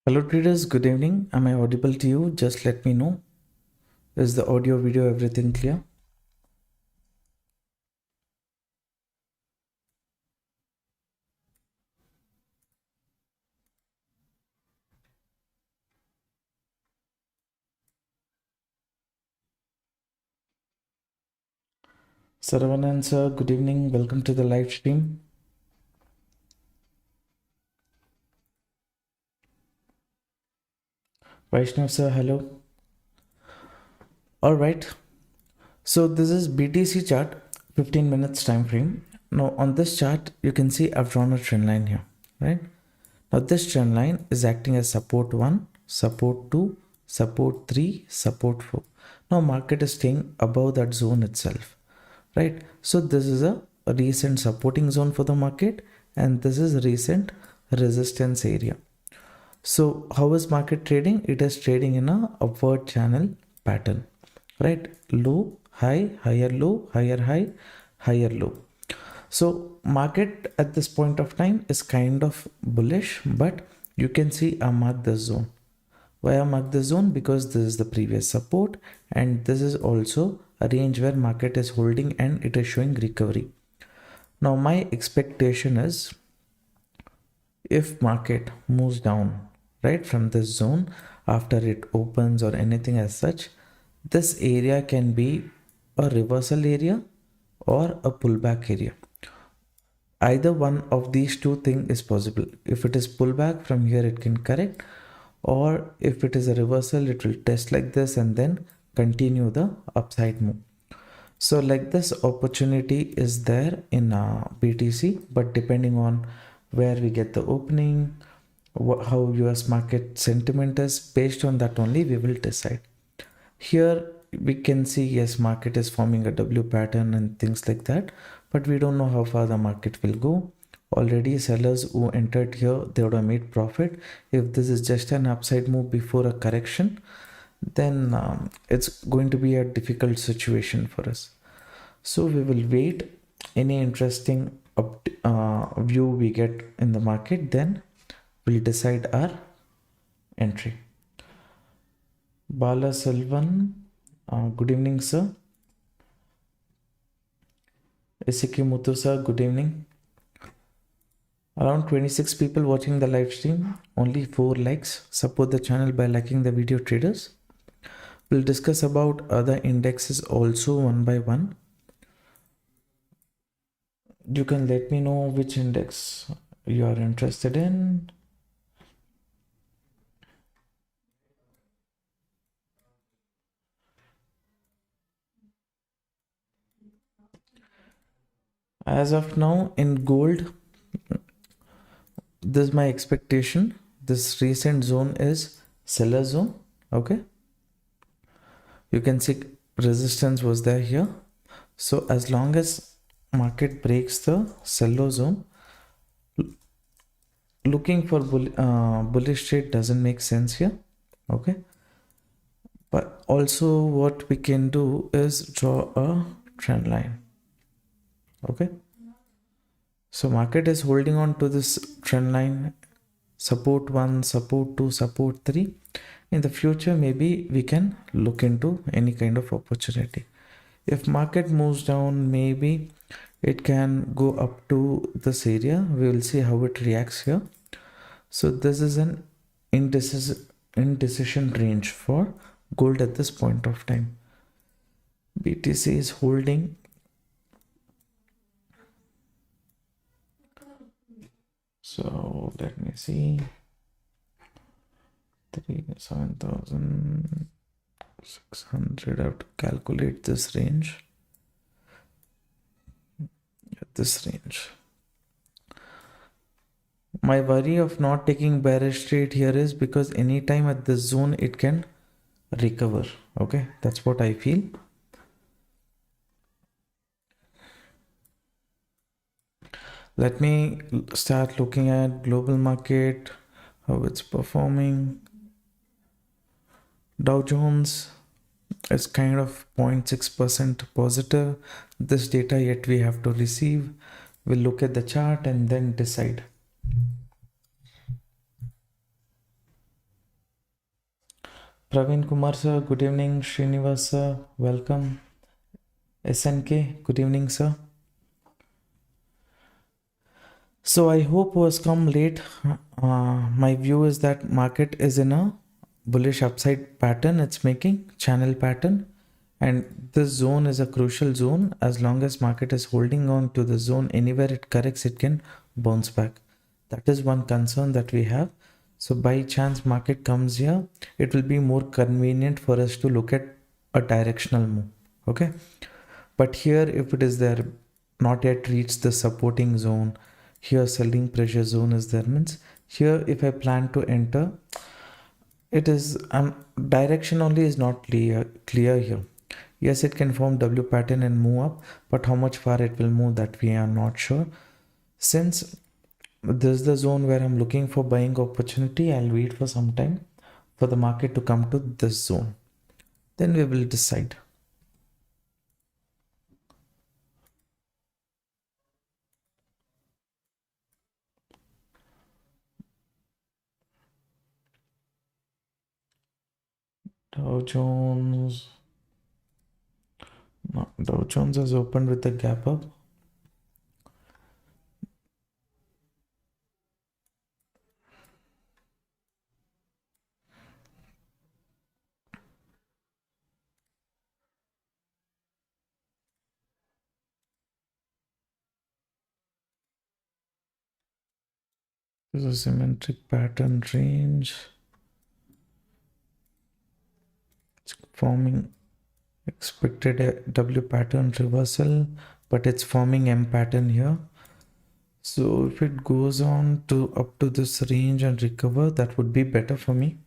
Hello traders, good evening. Am I audible to you? Just let me know. Is the audio, video, everything clear? Saravanan sir, good evening. Welcome to the live stream. Vaishnav sir, hello. All right. So this is BTC chart, 15 minutes time frame. Now on this chart, you can see I've drawn a trend line here, right? Now this trend line is acting as support 1, support 2, support 3, support 4. Now market is staying above that zone itself, right? So this is a recent supporting zone for the market, and this is recent resistance area. So how is market trading? It is trading in a upward channel pattern, right? Low, high, higher low, higher high, higher low. So market at this point of time is kind of bullish, but you can see I mark this zone. Why I mark this zone? Because this is the previous support, and this is also a range where market is holding and it is showing recovery. Now my expectation is, if market moves down right from this zone after it opens or anything as such, this area can be a reversal area or a pullback area. Either one of these two things is possible. If it is pullback from here, it can correct, or if it is a reversal, it will test like this and then continue the upside move. So like this opportunity is there in BTC, but depending on where we get the opening, how US market sentiment is, based on that only we will decide. Here we can see, yes, market is forming a W pattern and things like that, but we don't know how far the market will go. Already sellers who entered here, they would have made profit. If this is just an upside move before a correction, then it's going to be a difficult situation for us. So we will wait. Any interesting view we get in the market, then we'll decide our entry. Bala Selvan, good evening sir. Isiki Muthu sir, good evening. Around 26 people watching the live stream, only 4 likes. Support the channel by liking the video, traders. We'll discuss about other indexes also one by one. You can let me know which index you are interested in. As of now, in gold, this is my expectation. This recent zone is seller zone. Okay, you can see resistance was there here. So as long as market breaks the seller zone, looking for bullish trade doesn't make sense here. Okay, but also what we can do is draw a trend line. Okay, so market is holding on to this trend line, support 1, support 2, support 3. In the future, maybe we can look into any kind of opportunity. If market moves down, maybe it can go up to this area. We will see how it reacts here. So this is an indecision range for gold at this point of time. BTC is holding. So let me see. 7,600. I have to calculate this range. This range. My worry of not taking bearish trade here is because anytime at this zone it can recover. Okay, that's what I feel. Let me start looking at global market, how it's performing. Dow Jones is kind of 0.6% positive. This data yet we have to receive. We'll look at the chart and then decide. Praveen Kumar sir, good evening. Srinivas sir, welcome. SNK, good evening sir. So I hope who has come late. My view is that market is in a bullish upside pattern. It's making channel pattern, and this zone is a crucial zone. As long as market is holding on to the zone, anywhere it corrects, it can bounce back. That is one concern that we have. So by chance market comes here, it will be more convenient for us to look at a directional move. Okay, but here if it is there, not yet reached the supporting zone, here selling pressure zone is there, means here if I plan to enter, it is direction only is not clear here. Yes, it can form W pattern and move up, but how much far it will move, that we are not sure. Since this is the zone where I'm looking for buying opportunity, I'll wait for some time for the market to come to this zone, then we will decide. Dow Jones, no, Dow Jones has opened with a gap up. This is a symmetric pattern range. It's forming expected a W pattern reversal, but it's forming M pattern here. So if it goes on to up to this range and recover, that would be better for me.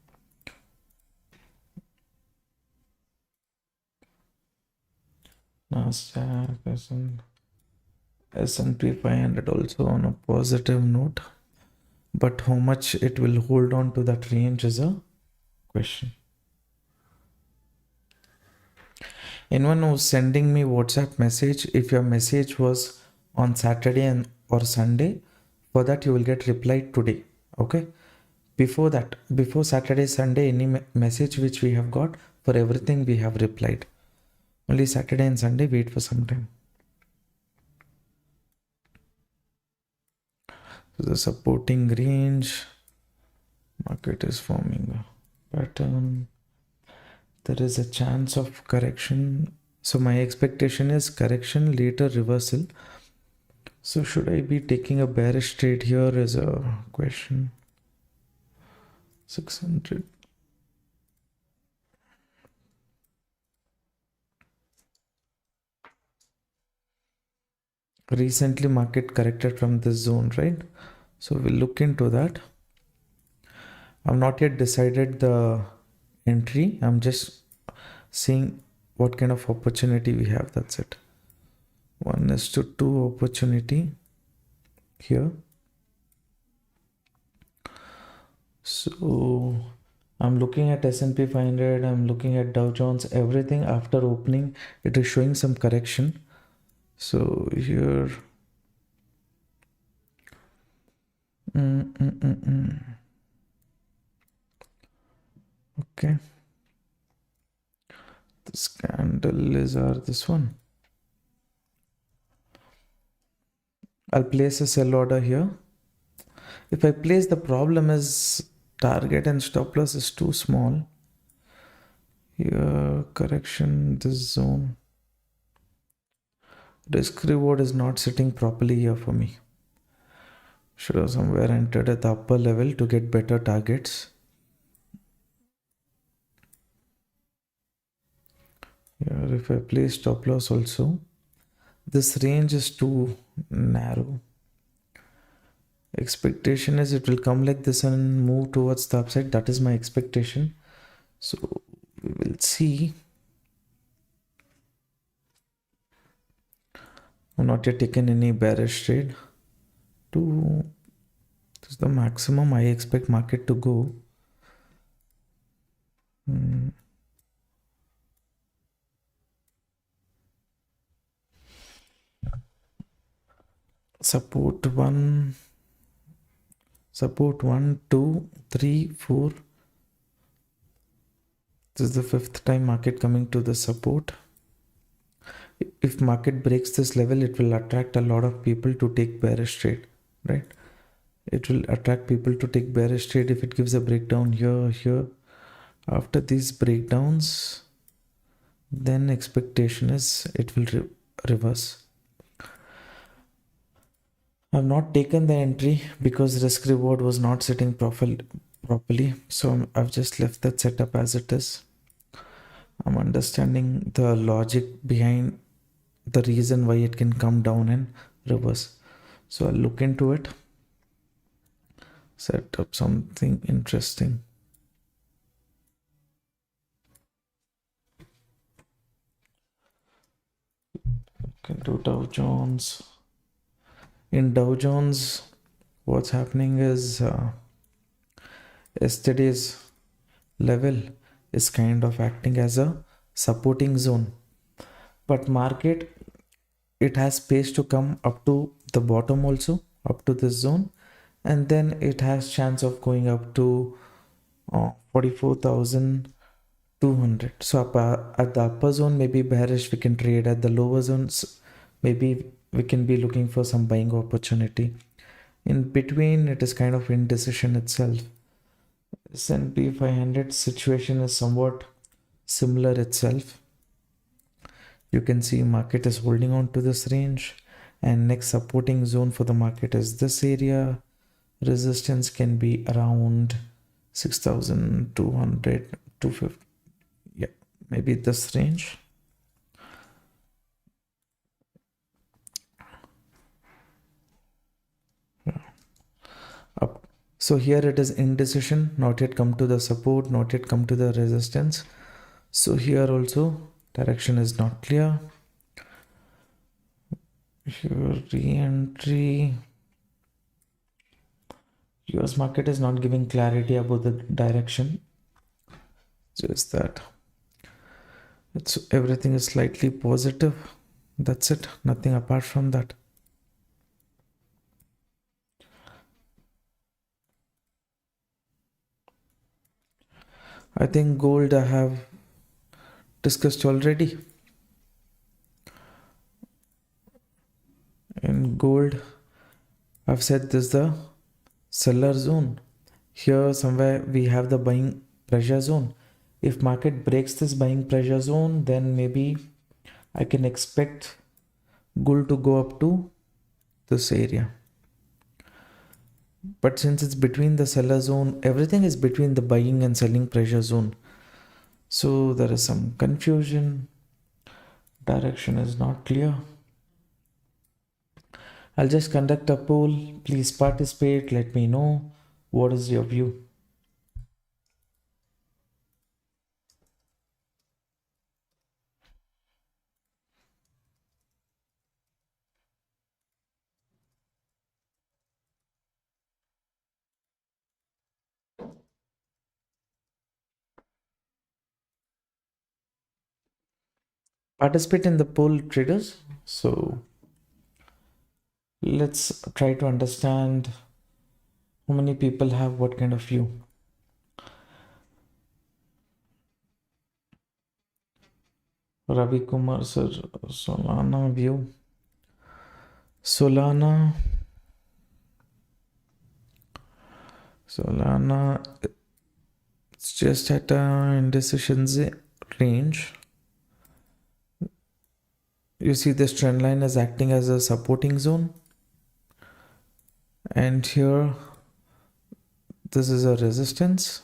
Nasdaq, S&P 500 also on a positive note, but how much it will hold on to that range is a question. Anyone who's sending me WhatsApp message, if your message was on Saturday or Sunday, for that you will get replied today. Okay, before that, before Saturday, Sunday, any message which we have got, for everything we have replied. Only Saturday and Sunday, wait for some time. So the supporting range, market is forming a pattern. There is a chance of correction. So my expectation is correction, later reversal. So should I be taking a bearish trade here is a question. 600. Recently market corrected from this zone, right? So we'll look into that. I've not yet decided the entry. I'm just seeing what kind of opportunity we have. That's it. 1:2 opportunity here. So I'm looking at S&P 500, I'm looking at Dow Jones, everything after opening, it is showing some correction. So here, okay, this candle is this one. I'll place a sell order here. If I place, the problem is target and stop loss is too small. Here, correction, this zone. Risk reward is not sitting properly here for me. Should have somewhere entered at the upper level to get better targets. Here, if I place stop loss also, this range is too narrow. Expectation is it will come like this and move towards the upside. That is my expectation. So we will see. I've not yet taken any bearish trade. This is the maximum I expect market to go. Support 1, 2, 3, 4. This is the fifth time market coming to the support. If market breaks this level, it will attract a lot of people to take bearish trade, right? It will attract people to take bearish trade if it gives a breakdown here. After these breakdowns, then expectation is it will reverse. I've not taken the entry because risk reward was not sitting properly, so I've just left that setup as it is. I'm understanding the logic behind the reason why it can come down and reverse, so I'll look into it, set up something interesting. Can do Dow Jones. In Dow Jones, what's happening is yesterday's level is kind of acting as a supporting zone, but market, it has space to come up to the bottom also, up to this zone, and then it has chance of going up to 44,200. So at the upper zone maybe bearish we can trade, at the lower zones maybe we can be looking for some buying opportunity. In between it is kind of indecision itself. S&P 500 situation is somewhat similar itself. You can see market is holding on to this range, and next supporting zone for the market is this area. Resistance can be around 6,200, 250. Yeah, maybe this range. Up. So here it is indecision, not yet come to the support, not yet come to the resistance. So here also direction is not clear. Here re-entry. US market is not giving clarity about the direction. Just that. Everything is slightly positive. That's it. Nothing apart from that. I think gold I have discussed already. In gold, I've said this is the seller zone. Here somewhere we have the buying pressure zone. If market breaks this buying pressure zone, then maybe I can expect gold to go up to this area. But since it's between the seller zone, everything is between the buying and selling pressure zone. So there is some confusion. Direction is not clear. I'll just conduct a poll. Please participate. Let me know what is your view. Participate in the poll, traders. So let's try to understand how many people have what kind of view. Ravi Kumar sir, Solana view. Solana, it's just at a indecision range. You see this trend line is acting as a supporting zone, and here this is a resistance.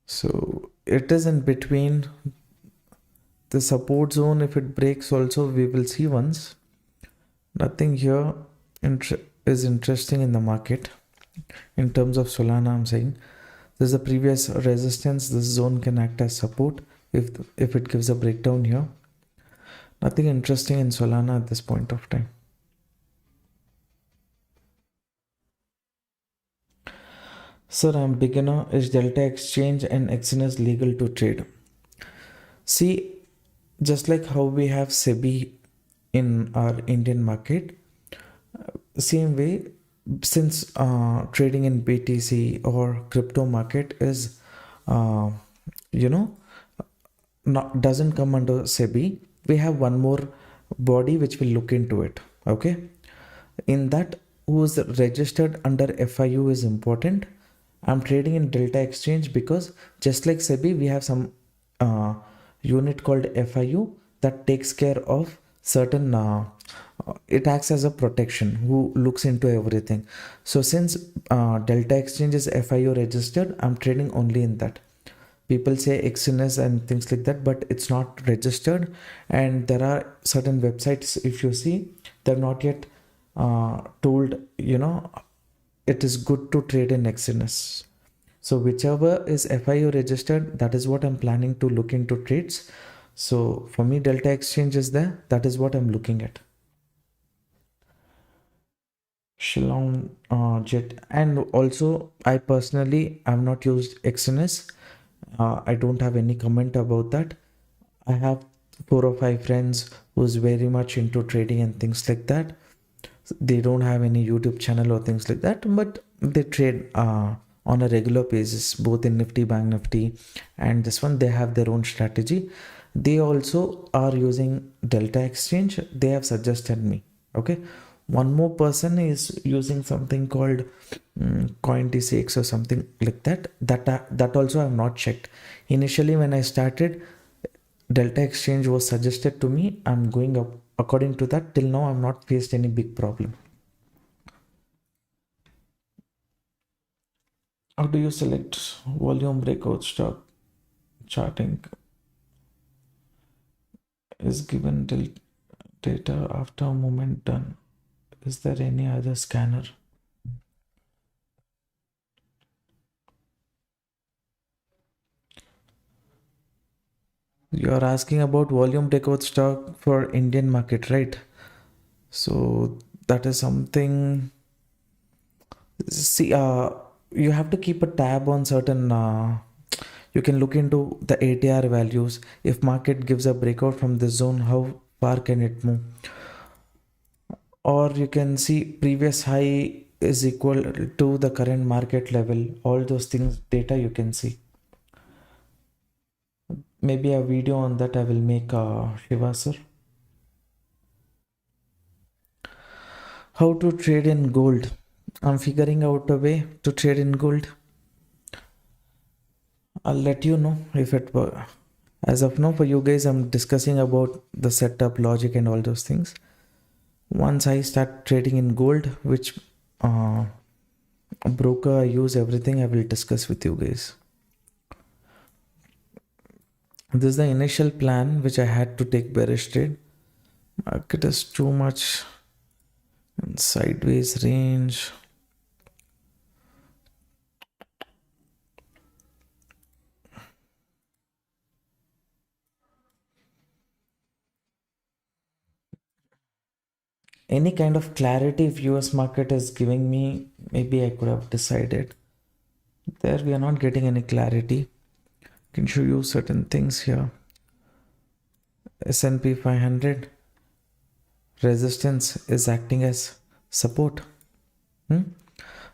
So it is in between the support zone. If it breaks also, we will see once. Nothing here is interesting in the market. In terms of Solana, I'm saying this is the previous resistance. This zone can act as support if it gives a breakdown here. Nothing interesting in Solana at this point of time. Sir, I'm beginner. Is Delta Exchange and XNS legal to trade? See, just like how we have SEBI in our Indian market, same way since trading in BTC or crypto market is, uh, you know, not doesn't come under SEBI, we have one more body which will look into it. Okay, in that, who is registered under FIU is important. I'm trading in Delta Exchange because just like SEBI, we have some uh, unit called FIU that takes care of certain. It acts as a protection who looks into everything. So since Delta Exchange is FIU registered, I'm trading only in that. People say XNS and things like that, but it's not registered. And there are certain websites, if you see, they're not yet told, it is good to trade in XNS. So whichever is FIU registered, that is what I'm planning to look into trades. So for me, Delta Exchange is there. That is what I'm looking at. Shillong Jet. And also, I personally have not used XNS. I don't have any comment about that. I have 4 or 5 friends who's very much into trading and things like that. They don't have any YouTube channel or things like that, but they trade on a regular basis, both in Nifty, Bank Nifty, and this one. They have their own strategy. They also are using Delta Exchange. They have suggested me. Okay, one more person is using something called Coin or something like that. That also I have not checked. Initially, when I started, Delta Exchange was suggested to me. I'm going up according to that. Till now, I've not faced any big problem. How do you select volume breakout stock? Charting is given till data after a moment done. Is there any other scanner? You're asking about volume breakout stock for Indian market, right? So that is something. See, you have to keep a tab on certain. You can look into the ATR values. If market gives a breakout from this zone, how far can it move? Or you can see previous high is equal to the current market level. All those things, data you can see. Maybe a video on that I will make, Shiva sir. How to trade in gold? I'm figuring out a way to trade in gold. I'll let you know if it were. As of now, for you guys, I'm discussing about the setup, logic, and all those things. Once I start trading in gold, which broker I use, everything I will discuss with you guys. This is the initial plan which I had to take bearish trade. Market is too much in sideways range. Any kind of clarity if US market is giving me, maybe I could have decided. There we are not getting any clarity. I can show you certain things here. S&P 500 resistance is acting as support.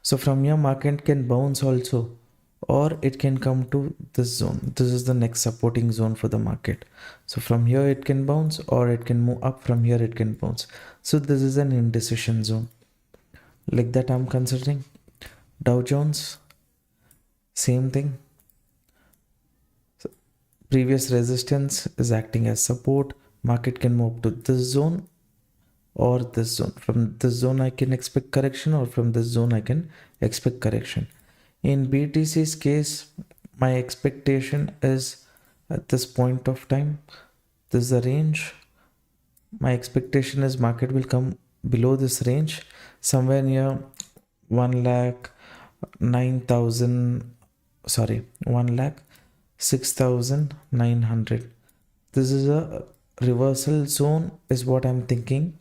So from here market can bounce also, or it can come to this zone. This is the next supporting zone for the market. So from here it can bounce, or it can move up. From here it can bounce. So this is an indecision zone, like that I'm considering. Dow Jones, same thing. So previous resistance is acting as support. Market can move to this zone or this zone. From this zone I can expect correction, or from this zone I can expect correction. In BTC's case, my expectation is at this point of time, this is the range. My expectation is market will come below this range, somewhere near 1,06,900. This is a reversal zone is what I'm thinking.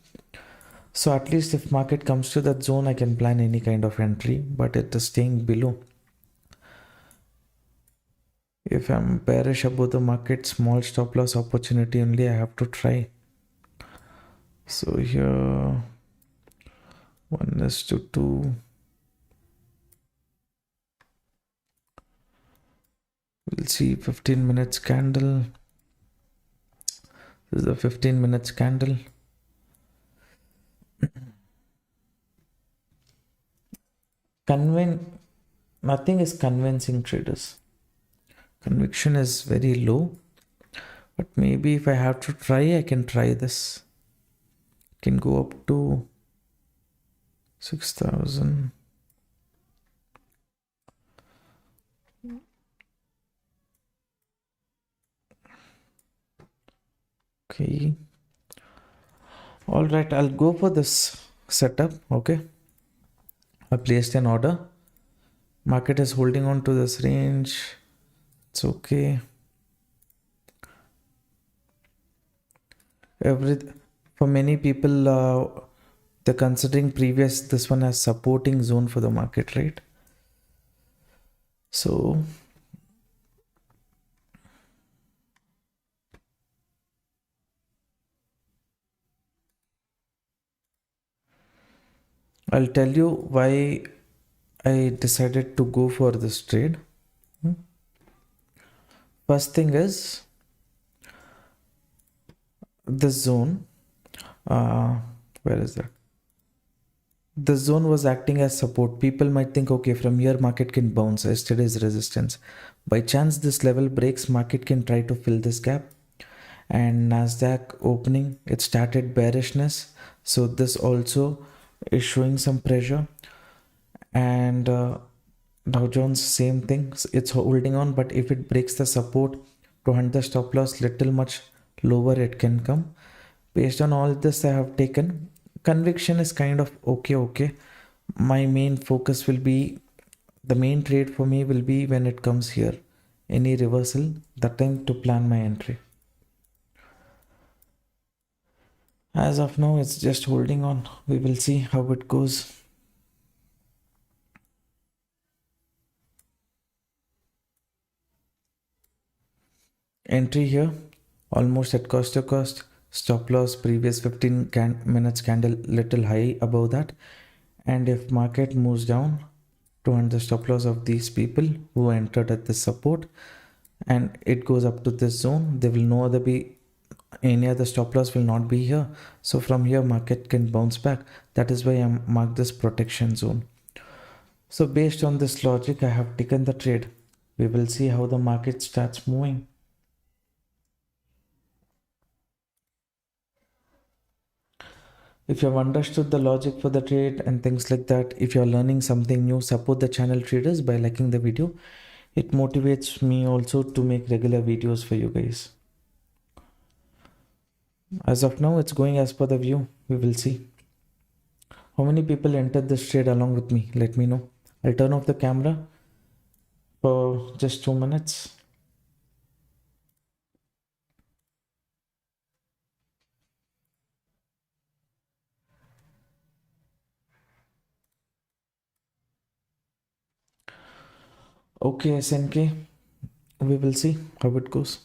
So at least if market comes to that zone, I can plan any kind of entry, but it is staying below. If I'm bearish about the market, small stop loss opportunity only I have to try. So here 1:2. We'll see 15 minutes candle. This is a 15 minutes candle. Nothing is convincing traders. Conviction is very low. But maybe if I have to try, I can try this. Can go up to 6,000. Okay. All right, I'll go for this setup. Okay. I placed an order. Market is holding on to this range. It's okay. For many people, they're considering this one as supporting zone for the market, right? So I'll tell you why I decided to go for this trade. First thing is this zone. Where is that? The zone was acting as support. People might think, okay, from here market can bounce. Yesterday's resistance. By chance this level breaks, market can try to fill this gap. And Nasdaq opening, it started bearishness. So this also is showing some pressure. And Dow Jones, same thing. It's holding on, but if it breaks the support to hunt the stop loss little much lower, it can come. Based on all this, I have taken. Conviction is kind of okay. My main focus will be, the main trade for me will be when it comes here. Any reversal, that time to plan my entry. As of now, it's just holding on. We will see how it goes. Entry here, almost at cost to cost. Stop loss previous 15 minutes candle little high above that. And if market moves down to hunt the stop loss of these people who entered at this support, and it goes up to this zone, there will no other be any other stop loss will not be here. So from here market can bounce back. That is why I marked this protection zone. So based on this logic, I have taken the trade. We will see how the market starts moving. If you have understood the logic for the trade and things like that, if you are learning something new, support the channel traders by liking the video. It motivates me also to make regular videos for you guys. As of now, it's going as per the view. We will see. How many people entered this trade along with me? Let me know. I'll turn off the camera for just 2 minutes. Okay, SNK, we will see how it goes.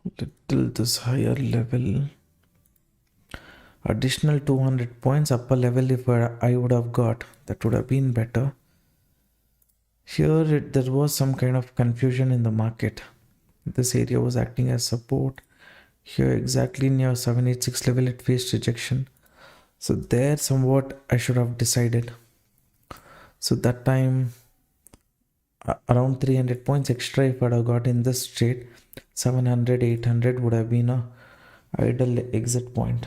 Little this higher level. Additional 200 points upper level if I would have got, that would have been better. Here there was some kind of confusion in the market. This area was acting as support. Here exactly near 786 level it faced rejection. So there somewhat I should have decided. So that time around 300 points extra if I'd have got in this trade, 700, 800 would have been a ideal exit point.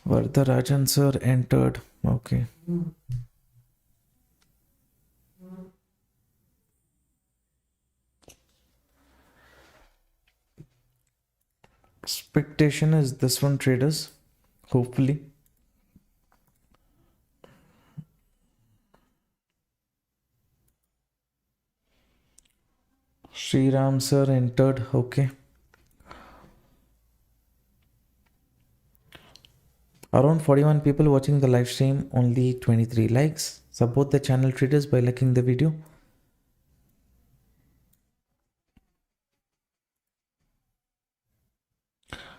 Vardarajan sir entered. Okay. Expectation is this one, traders. Hopefully. Sriram sir entered. Okay. Around 41 people watching the live stream, only 23 likes. Support the channel traders by liking the video.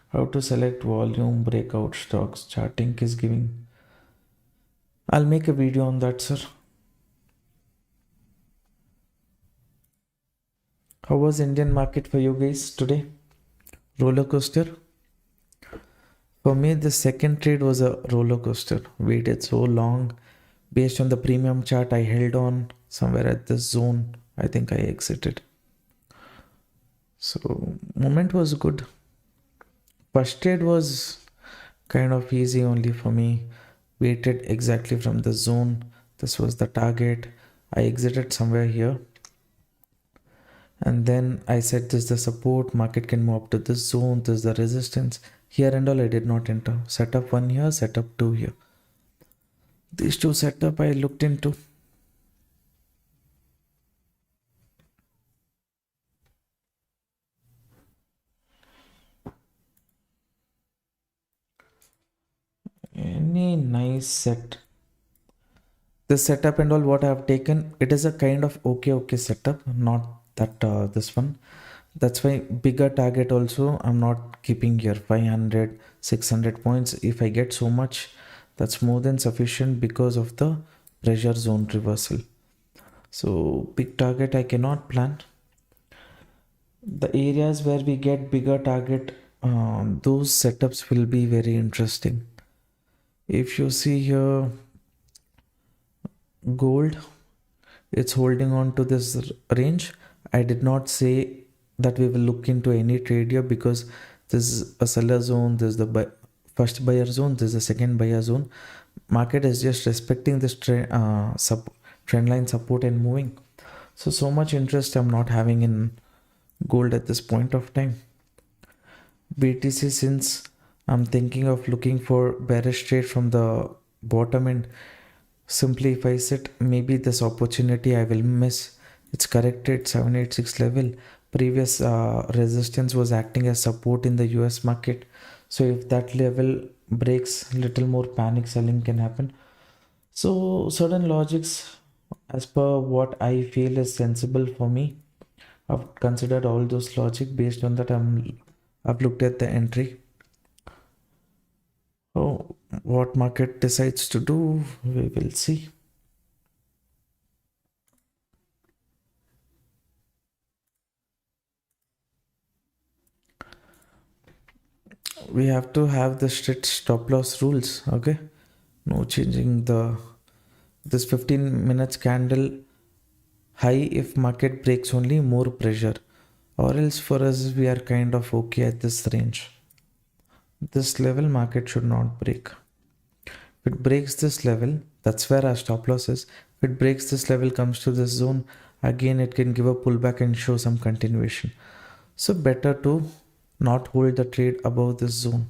How to select volume breakout stocks. Charting is giving. I'll make a video on that, sir. How was Indian market for you guys today? Roller coaster? For me, the second trade was a roller coaster. Waited so long. Based on the premium chart, I held on somewhere at this zone. I think I exited. So, moment was good. First trade was kind of easy only for me. Waited exactly from the zone. This was the target. I exited somewhere here. And then I said this is the support. Market can move up to this zone. This is the resistance. Here and all I did not enter. Setup 1 here, setup 2 here. These two setup I looked into. Any nice set. This setup and all what I have taken, it is a kind of okay setup, not that this one. That's why bigger target also I'm not keeping here. 500 600 points. If I get so much, that's more than sufficient because of the pressure zone reversal. So big target I cannot plan. The areas where we get bigger target, those setups will be very interesting. If you see here, gold, it's holding on to this range. I did not say that we will look into any trade here because this is a seller zone, this is the first buyer zone, this is the second buyer zone. Market is just respecting this trend line support and moving. So much interest I'm not having in gold at this point of time. BTC, since I'm thinking of looking for bearish trade from the bottom end, simply if I sit, maybe this opportunity I will miss. It's corrected 786 level. Previous resistance was acting as support in the US market. So if that level breaks, little more panic selling can happen. So certain logics as per what I feel is sensible for me. I've considered all those logic. Based on that, I've looked at the entry. Oh, what market decides to do, we will see. We have to have the strict stop loss rules. Okay, no changing this 15 minutes candle high. If market breaks, only more pressure, or else for us we are kind of okay at this range. This level market should not break. If it breaks this level, that's where our stop loss is. If it breaks this level, comes to this zone, again it can give a pullback and show some continuation. So better to not hold the trade above this zone.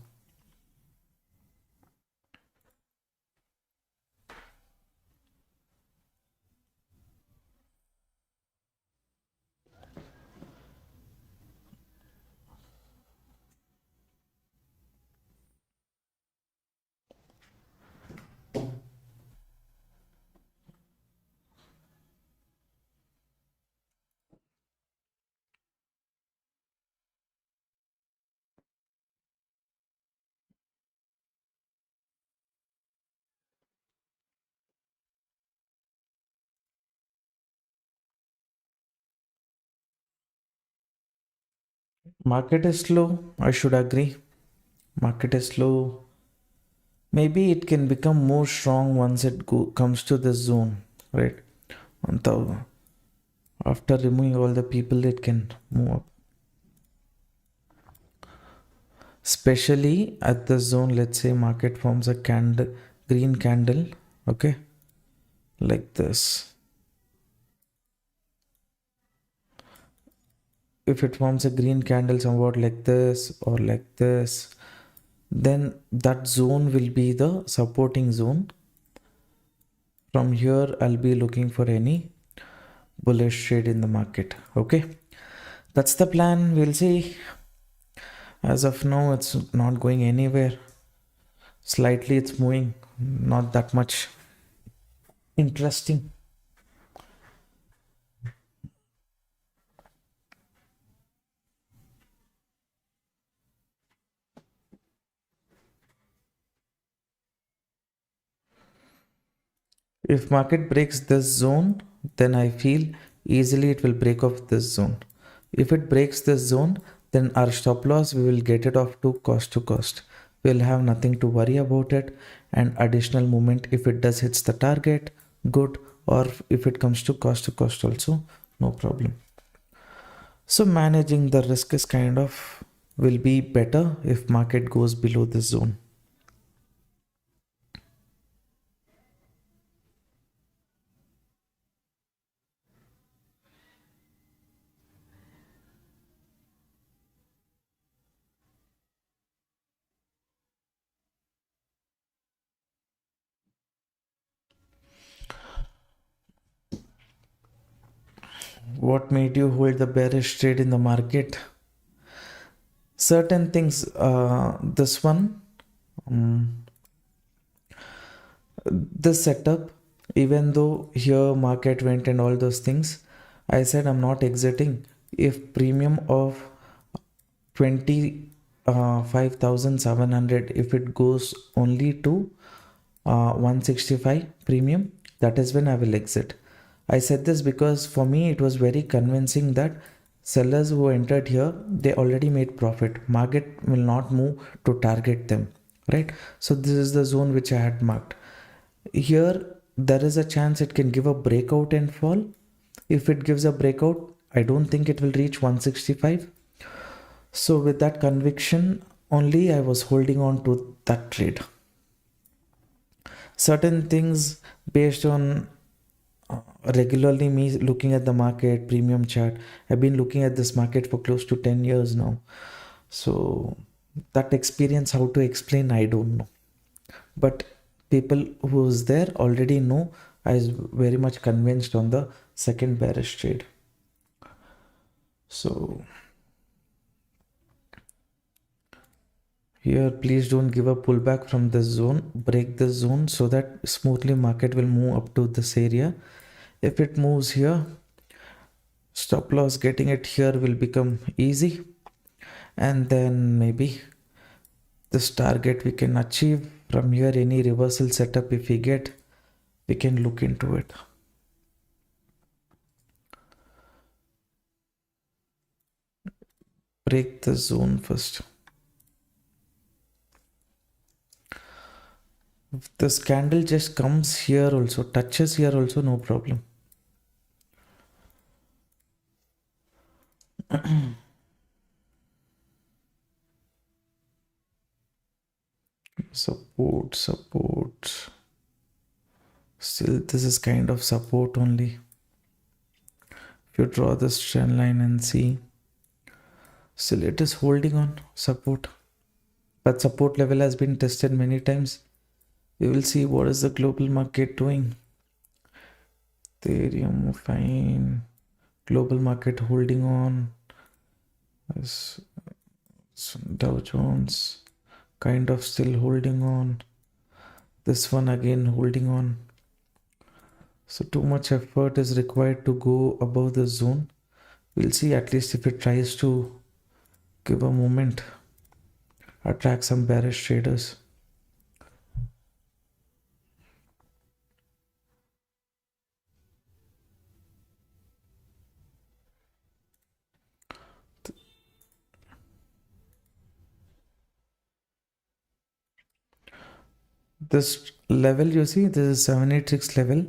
Market is slow, I should agree. Market is slow. Maybe it can become more strong once it comes to this zone, right? After removing all the people, it can move up. Especially at the zone, let's say market forms a candle, green candle, okay, like this. If it forms a green candle somewhat like this or like this, then that zone will be the supporting zone. From here I'll be looking for any bullish trade in the market. Okay, That's the plan. We'll see. As of now, it's not going anywhere. Slightly it's moving, not that much interesting. If market breaks this zone, then I feel easily it will break off this zone. If it breaks this zone, then our stop loss, we will get it off to cost. We'll have nothing to worry about it, and additional movement if it does hits the target, good, or if it comes to cost also, no problem. So managing the risk is kind of will be better if market goes below this zone. What made you hold the bearish trade in the market? Certain things. This one, um, this setup, even though here market went and all those things, I said I'm not exiting if premium of 25,700, if it goes only to 165 premium, that is when I will exit. I said this because for me it was very convincing that sellers who entered here, they already made profit. Market will not move to target them, right? So this is the zone which I had marked. Here there is a chance it can give a breakout and fall. If it gives a breakout, I don't think it will reach 165. So with that conviction only, I was holding on to that trade. Certain things based on regularly me looking at the market premium chart. I've been looking at this market for close to 10 years now. So that experience, how to explain, I don't know. But people who's there already know I was very much convinced on the second bearish trade. So here, please don't give a pullback from this zone. Break this zone so that smoothly market will move up to this area. If it moves here, stop loss getting it here will become easy. And then maybe this target we can achieve from here. Any reversal setup if we get, we can look into it. Break the zone first. If this candle just comes here also, touches here also, no problem. Support. Still, this is kind of support only. If you draw this trend line and see, still it is holding on support. That support level has been tested many times. We will see what is the global market doing. Ethereum, fine. Global market holding on. Dow Jones kind of still holding on. This one again holding on. So too much effort is required to go above the zone. We'll see, at least if it tries to give a movement, attract some bearish traders. This level, you see, this is 786 level.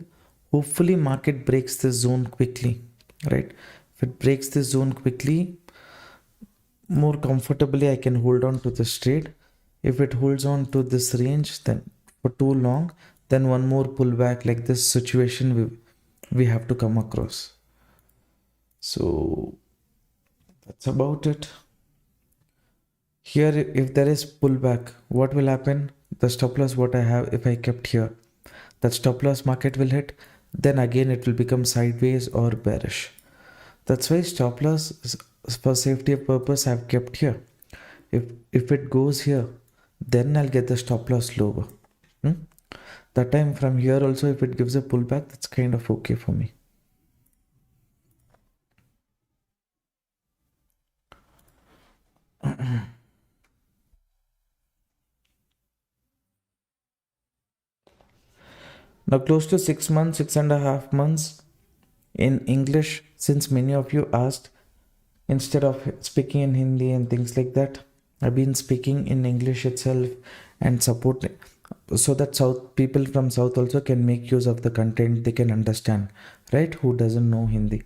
Hopefully market breaks this zone quickly, right? If it breaks this zone quickly, more comfortably I can hold on to this trade. If it holds on to this range then for too long, then one more pullback like this situation we have to come across. So that's about it. Here, if there is pullback, what will happen? The stop loss what I have, if I kept here, that stop loss market will hit, then again it will become sideways or bearish. That's why stop loss for safety purpose I've kept here. If it goes here, then I'll get the stop loss lower. Hmm? That time from here also, if it gives a pullback, that's kind of okay for me. Now close to 6 months, 6.5 months in English, since many of you asked, instead of speaking in Hindi and things like that, I've been speaking in English itself and support, so that South people from South also can make use of the content, they can understand, right? Who doesn't know Hindi?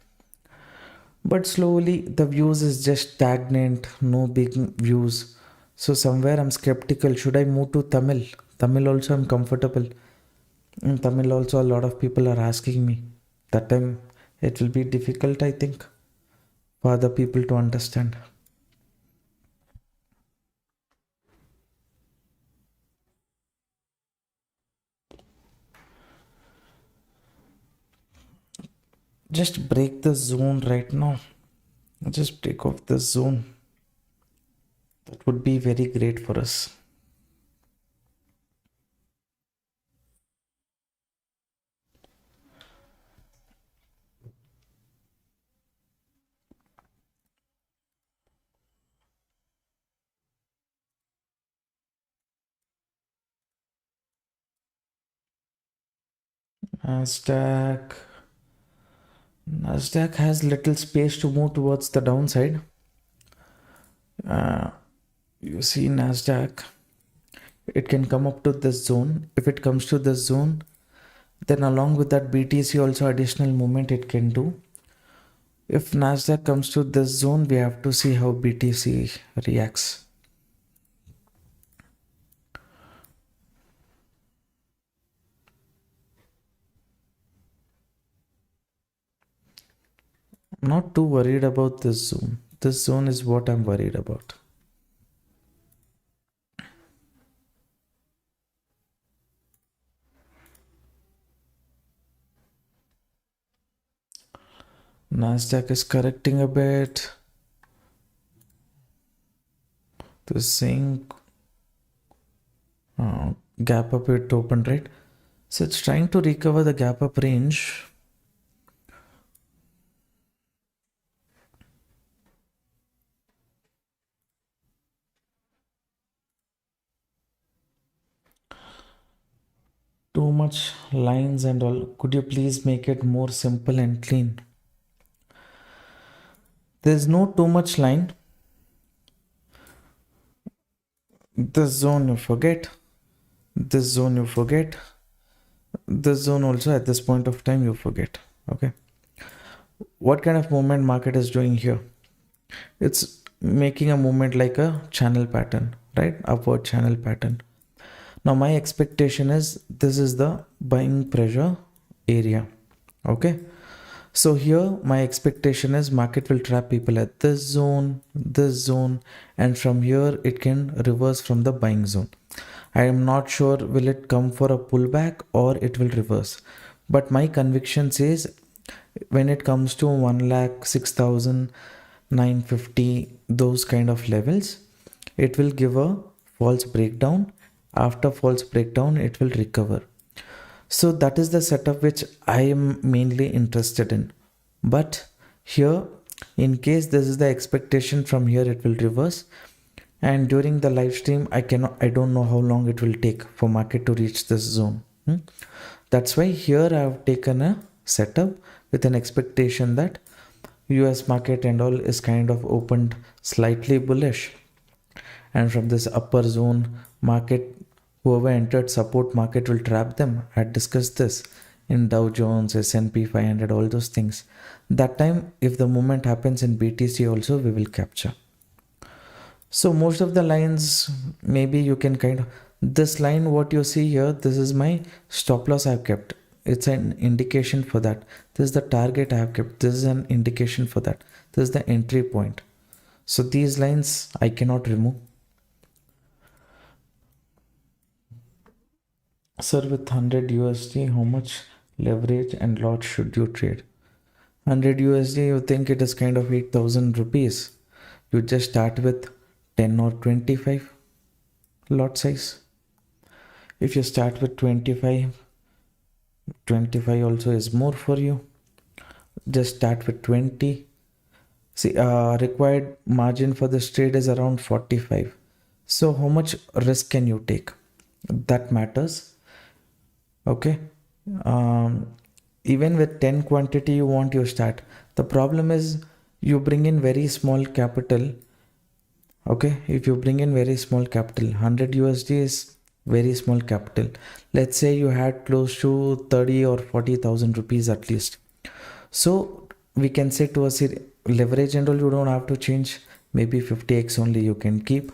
But slowly the views is just stagnant, no big views. So somewhere I'm skeptical. Should I move to Tamil? Tamil also I'm comfortable. In Tamil also a lot of people are asking me. That time it will be difficult, I think, for other people to understand. Just break the zone right now. Just break off the zone. That would be very great for us. Nasdaq. Nasdaq has little space to move towards the downside. Uh, you see Nasdaq, it can come up to this zone. If it comes to this zone, then along with that BTC also additional movement it can do. If Nasdaq comes to this zone, we have to see how BTC reacts. I'm not too worried about this zone. This zone is what I'm worried about. Nasdaq is correcting a bit. This saying gap up, it opened, right? So it's trying to recover the gap up range. Too much lines and all. Could you please make it more simple and clean? There's no too much line. This zone you forget. This zone you forget. This zone also at this point of time you forget. Okay. What kind of movement market is doing here? It's making a movement like a channel pattern, right? Upward channel pattern. Now my expectation is this is the buying pressure area. Okay. So here my expectation is market will trap people at this zone, and from here it can reverse from the buying zone. I am not sure will it come for a pullback or it will reverse. But my conviction says when it comes to 1,06,950, those kind of levels, it will give a false breakdown. After false breakdown, it will recover. So that is the setup which I am mainly interested in. But here, in case this is the expectation, from here it will reverse. And during the live stream, I don't know how long it will take for market to reach this zone. That's why here I have taken a setup with an expectation that US market and all is kind of opened slightly bullish. And from this upper zone, market, whoever entered support, market will trap them. I had discussed this in Dow Jones, S&P 500, all those things. That time, if the movement happens in BTC also, we will capture. So most of the lines, maybe you can kind of, this line what you see here, this is my stop loss I've kept. It's an indication for that. This is the target I have kept. This is an indication for that. This is the entry point. So these lines I cannot remove. Sir, with 100 USD, how much leverage and lot should you trade? 100 USD, you think it is kind of 8,000 rupees. You just start with 10 or 25 lot size. If you start with 25, 25 also is more for you. Just start with 20. See, required margin for this trade is around 45. So how much risk can you take? That matters. Okay. Um, Even with 10 quantity you want, you start. The problem is you bring in very small capital. Okay, if you bring in very small capital, 100 USD is very small capital. Let's say you had close to 30 or 40,000 rupees at least. So we can say to us, leverage and all you don't have to change. Maybe 50x only you can keep.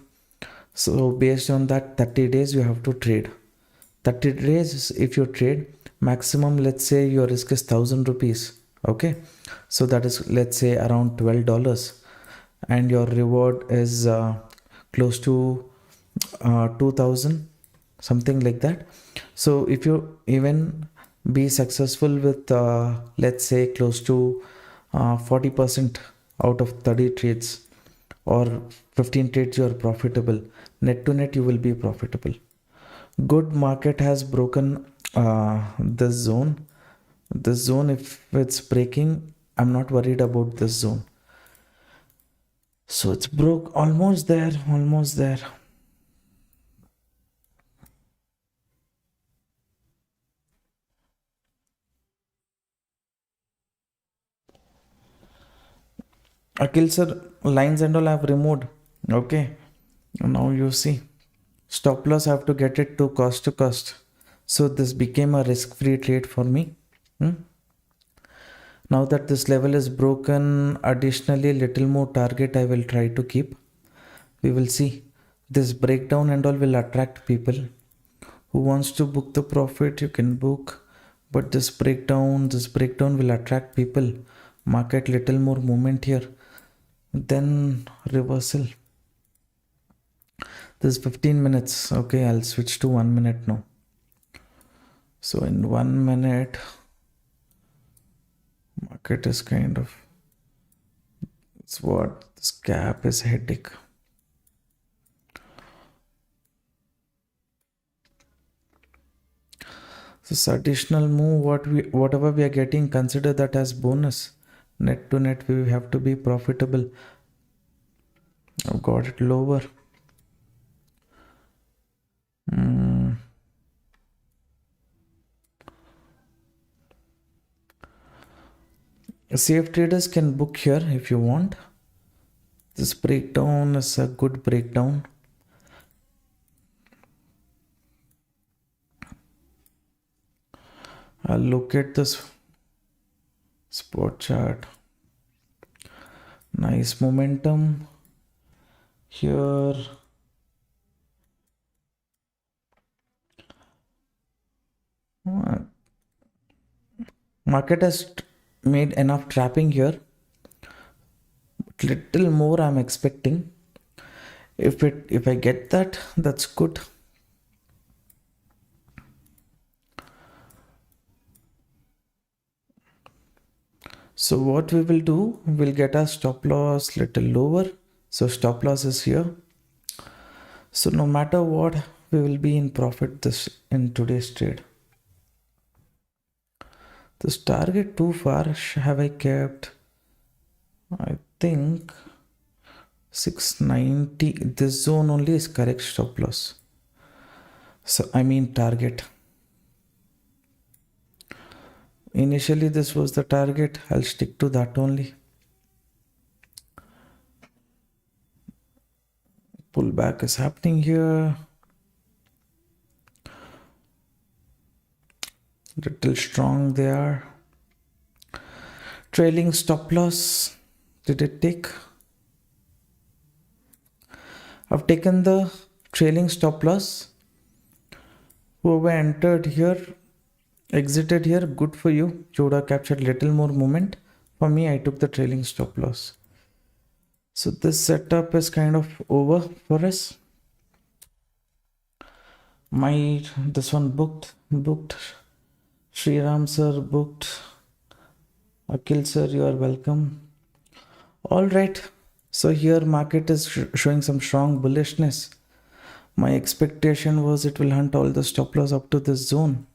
So based on that, 30 days you have to trade. 30 days if you trade, maximum, let's say your risk is 1,000 rupees. Okay, so that is, let's say, around $12, and your reward is close to 2,000, something like that. So if you even be successful with let's say close to 40% out of 30 trades, or 15 trades you are profitable, net to net you will be profitable. Good market has broken this zone. This zone, if it's breaking, I'm not worried about this zone. So it's broke, almost there, almost there. Akil sir, lines and all I have removed. Okay, now you see, stop loss I have to get it to cost. So this became a risk-free trade for me. Hmm? Now that this level is broken, additionally little more target I will try to keep. We will see. This breakdown and all will attract people who wants to book the profit. You can book, but this breakdown will attract people. Market little more movement here, then reversal. This is 15 minutes. Okay, I'll switch to 1 minute now. So in 1 minute, market is kind of, it's what this gap is headache. This additional move, whatever we are getting, consider that as bonus. Net to net, we have to be profitable. I've got it lower. Safe traders can book here if you want. This breakdown is a good breakdown. I'll look at this spot chart. Nice momentum here. Market has made enough trapping here. Little more I'm expecting. If I get that, that's good. So what we will do, we'll get our stop loss little lower. So stop loss is here. So no matter what, we will be in profit in today's trade. This target too far have I kept? I think 690. This zone only is correct stop loss. So I mean target. Initially this was the target. I'll stick to that only. Pullback is happening here. Little strong there. Trailing stop loss. Did it take? I've taken the trailing stop loss. Whoever entered here, exited here, good for you. You would have captured little more movement. For me, I took the trailing stop loss. So this setup is kind of over for us. This one booked. Sriram sir booked. Akil sir, you are welcome. All right. So here market is showing some strong bullishness. My expectation was it will hunt all the stop loss up to this zone,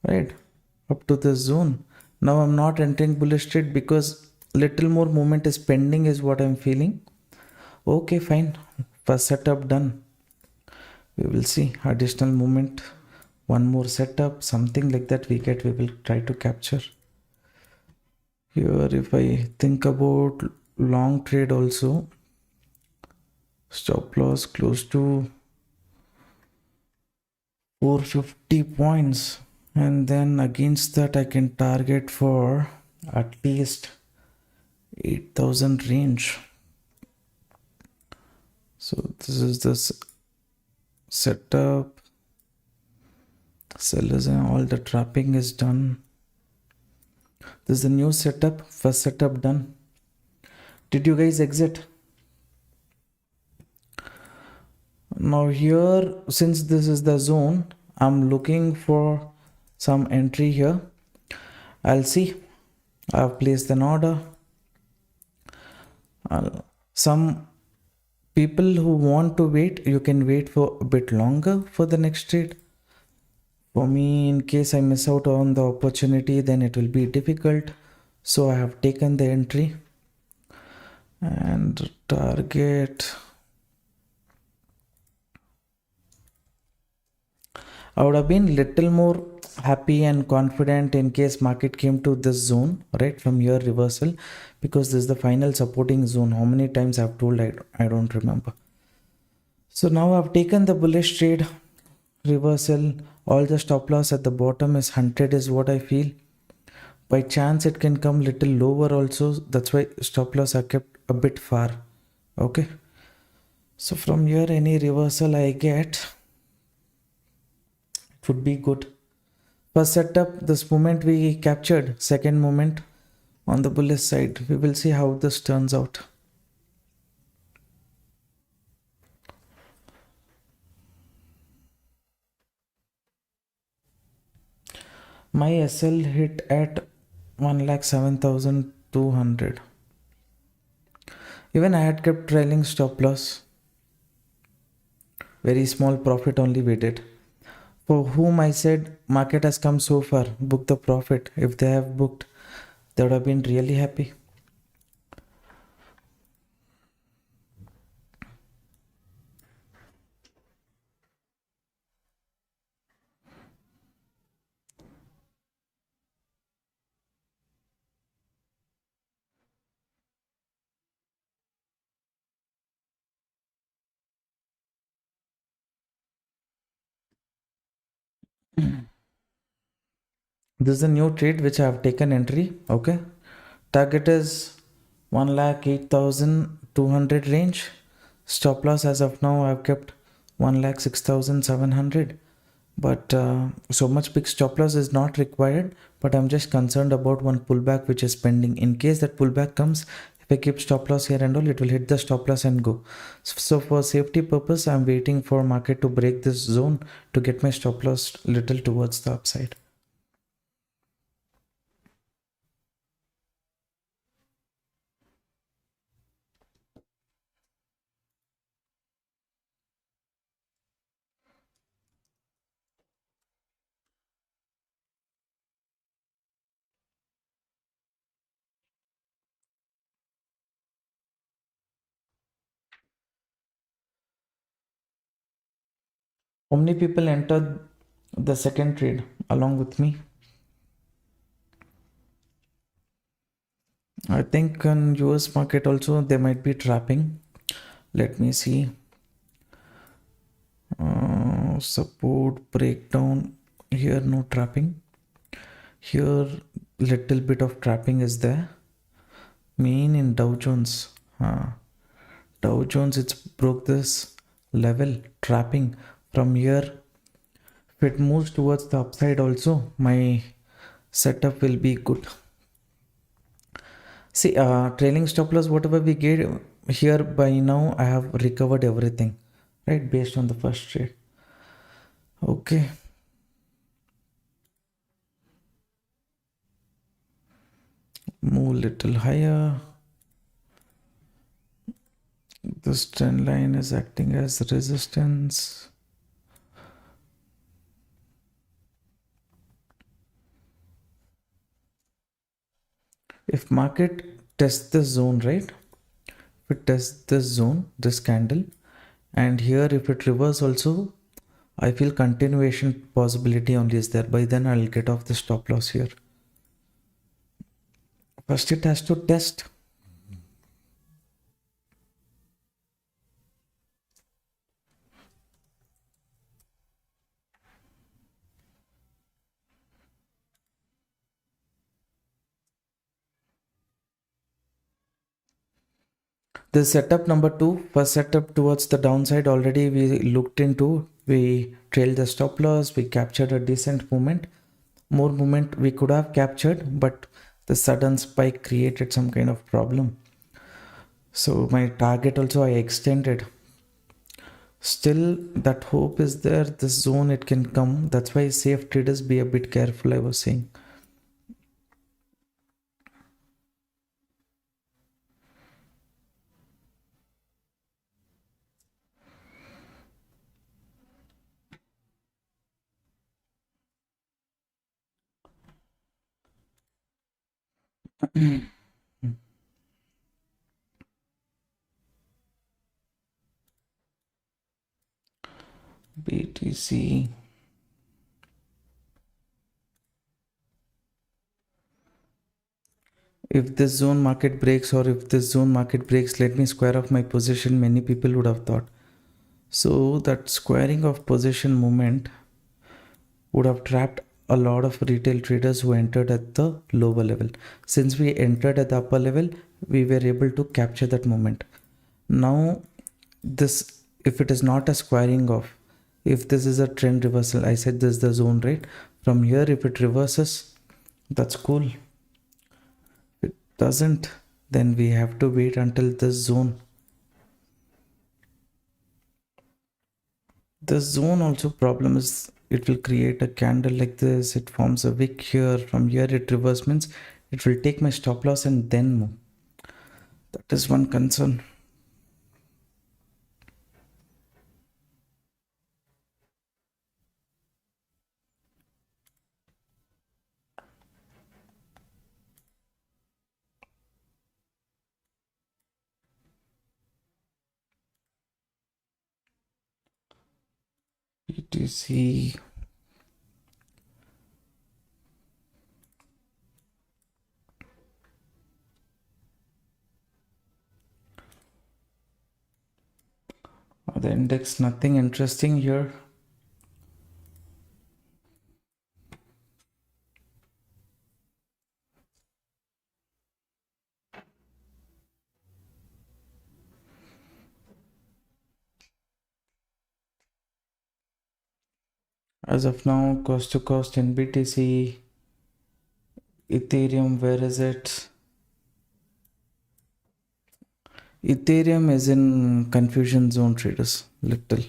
right? Up to this zone. Now I'm not entering bullish trade because little more movement is pending is what I'm feeling. Okay, fine. First setup done. We will see additional movement. One more setup, something like that we get, we will try to capture. Here, if I think about long trade also, stop loss close to 450 points, and then against that I can target for at least 8,000 range. So this is this setup. Sellers and all the trapping is done. This is the new setup. First setup done. Did you guys exit? Now here, since this is the zone, I'm looking for some entry here. I'll see. I've placed an order. Some people who want to wait, you can wait for a bit longer for the next trade. For me, in case I miss out on the opportunity, then it will be difficult. So I have taken the entry and target. I would have been little more happy and confident in case market came to this zone, right, from here reversal, because this is the final supporting zone. How many times I've told, I don't remember. So now I've taken the bullish trade, reversal. All the stop loss at the bottom is 100 is what I feel. By chance it can come little lower also. That's why stop loss are kept a bit far. Okay. So from here any reversal I get, it would be good. First setup, this moment we captured. Second moment on the bullish side. We will see how this turns out. My SL hit at 1,07,200. Even I had kept trailing stop loss. Very small profit only we did. For whom I said market has come so far, book the profit. If they have booked, they would have been really happy. This is a new trade which I have taken entry. Okay. Target is 1,08,200 range. Stop loss as of now I've kept 1,06,700. But so much big stop loss is not required. But I'm just concerned about one pullback which is pending. In case that pullback comes, if I keep stop loss here and all, it will hit the stop loss and go. So for safety purpose, I'm waiting for market to break this zone to get my stop loss little towards the upside. How many people entered the second trade along with me? I think in US market also they might be trapping. Let me see. Support breakdown. Here no trapping. Here little bit of trapping is there. Main in Dow Jones. Dow Jones it's broke this level trapping. From here if it moves towards the upside also, my setup will be good. See, trailing stop loss, whatever we get here by now, I have recovered everything, right? Based on the first trade. Okay. Move little higher. This trend line is acting as resistance. If market tests this zone, right? If it tests this zone, this candle, and here if it reverse also, I feel continuation possibility only is there. By then I'll get off the stop loss here. First it has to test. This setup number 2, first setup towards the downside already we looked into. We trailed the stop loss, we captured a decent movement. More movement we could have captured, but the sudden spike created some kind of problem. So my target also I extended. Still that hope is there, this zone it can come. That's why safe traders be a bit careful, I was saying. BTC. If this zone market breaks, or if this zone market breaks, let me square off my position, many people would have thought. So that squaring of position movement would have trapped a lot of retail traders who entered at the lower level. Since we entered at the upper level, we were able to capture that moment. Now this, if it is not a squaring off, if this is a trend reversal, I said this is the zone, right? From here if it reverses, that's cool. If it doesn't, then we have to wait until this zone. The zone also problem is it will create a candle like this, it forms a wick here, from here it reverse means it will take my stop loss and then move. That is one concern. BTC. The index, nothing interesting here. As of now, cost to cost in BTC, Ethereum, where is it? Ethereum is in confusion zone, traders, little.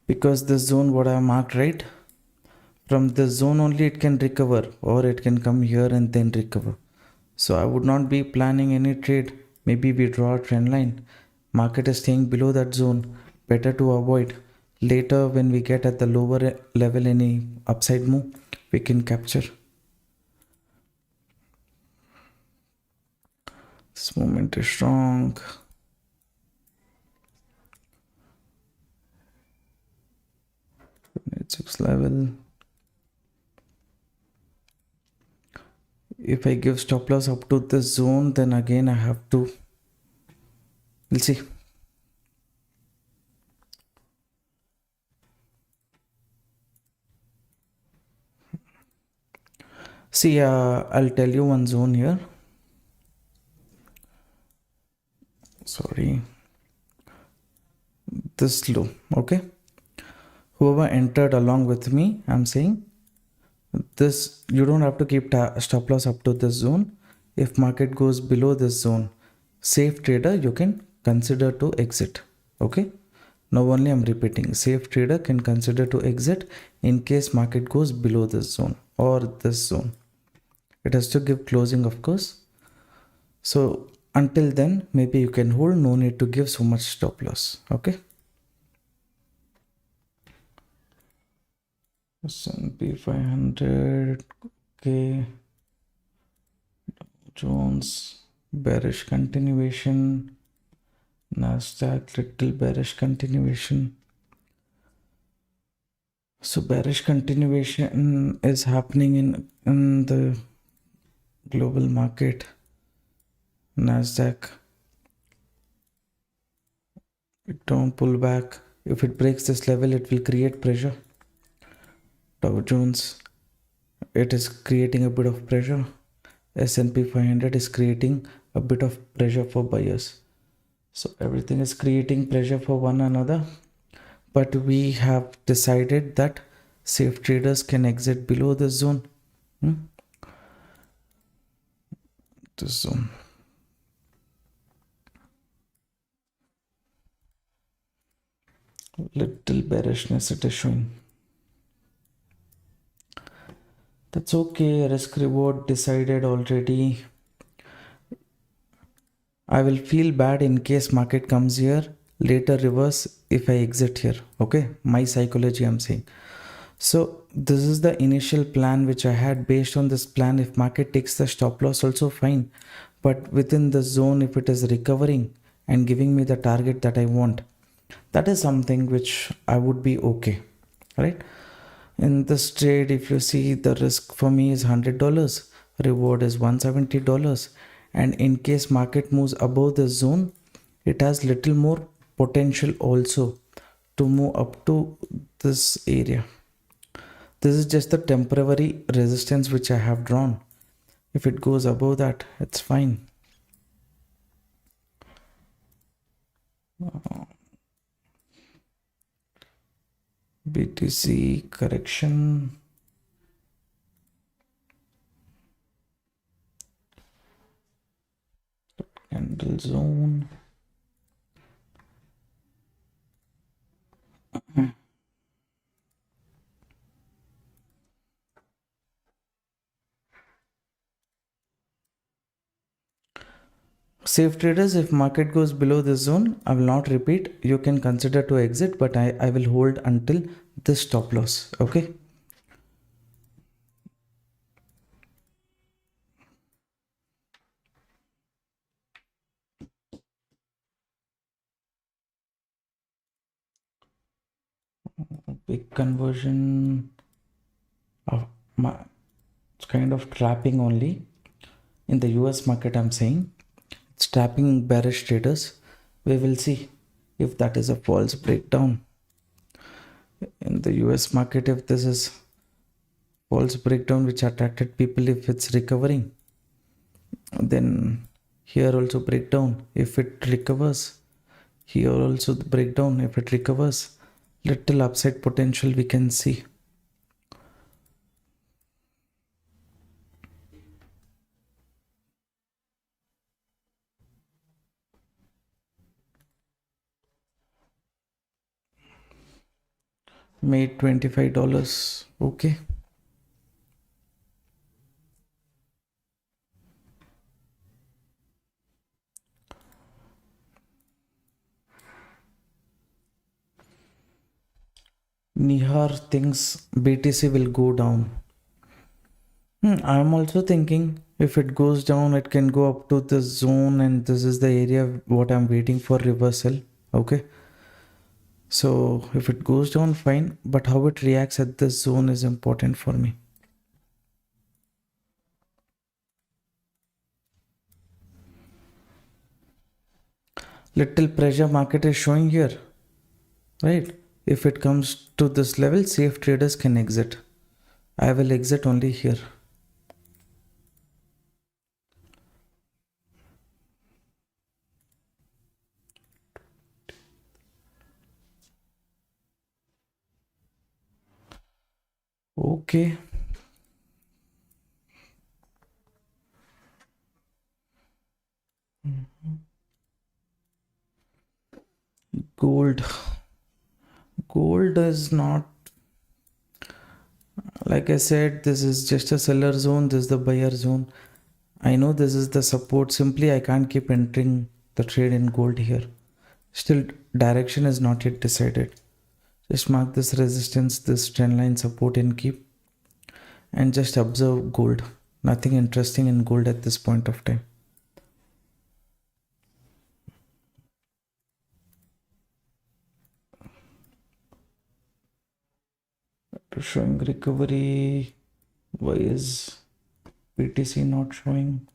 Because this zone what I marked, right? From this zone only it can recover, or it can come here and then recover. So I would not be planning any trade. Maybe we draw a trend line. Market is staying below that zone. Better to avoid. Later when we get at the lower level any upside move, we can capture. This movement is strong. Six level. If I give stop loss up to this zone, then again I have to, we'll see. See, I'll tell you one zone here. Sorry. This low, okay? Whoever entered along with me, I'm saying this, you don't have to keep stop loss up to this zone. If market goes below this zone, safe trader, you can consider to exit, okay? Now only I'm repeating, safe trader can consider to exit in case market goes below this zone or this zone. It has to give closing, of course. So until then, maybe you can hold, no need to give so much stop loss. Okay. S&P 500, okay. Jones, bearish continuation. Nasdaq, little bearish continuation. So bearish continuation is happening in the global market. Nasdaq, it don't pull back. If it breaks this level, it will create pressure. Dow Jones, it is creating a bit of pressure. S&P 500 is creating a bit of pressure for buyers. So everything is creating pressure for one another. But we have decided that safe traders can exit below this zone. This zone. Little bearishness it is showing. That's okay. Risk reward decided already. I will feel bad in case market comes here, later reverse if I exit here. Okay, my psychology I'm saying. So this is the initial plan which I had. Based on this plan, if market takes the stop loss also fine, but within the zone, if it is recovering and giving me the target that I want, that is something which I would be okay, right? In this trade, if you see, the risk for me is $100, reward is $170, and in case market moves above the zone, it has little more potential also to move up to this area. This is just the temporary resistance which I have drawn. If it goes above that, it's fine. BTC correction. Candle zone. Safe traders, if market goes below this zone, I will not repeat. You can consider to exit, but I will hold until this stop loss. Okay. Big conversion of it's kind of trapping only. In the US market, I'm saying it's trapping bearish traders. We will see if that is a false breakdown. In the US market, if this is false breakdown which attracted people, if it's recovering, then here also breakdown. If it recovers, here also the breakdown. If it recovers, little upside potential we can see. Made $25. Okay. Nihar thinks BTC will go down. I'm also thinking if it goes down, it can go up to this zone, and this is the area what I'm waiting for reversal. Okay. So if it goes down, fine, but how it reacts at this zone is important for me. Little pressure market is showing here, right? If it comes to this level, safe traders can exit. I will exit only here. Okay. Gold is not, Like I said, this is just a seller zone, this is the buyer zone. I know this is the support. Simply I can't keep entering the trade in gold here. Still direction is not yet decided. Just mark this resistance, this trend line support and keep, and just observe gold. Nothing interesting in gold at this point of time. Showing recovery. Why is BTC not showing?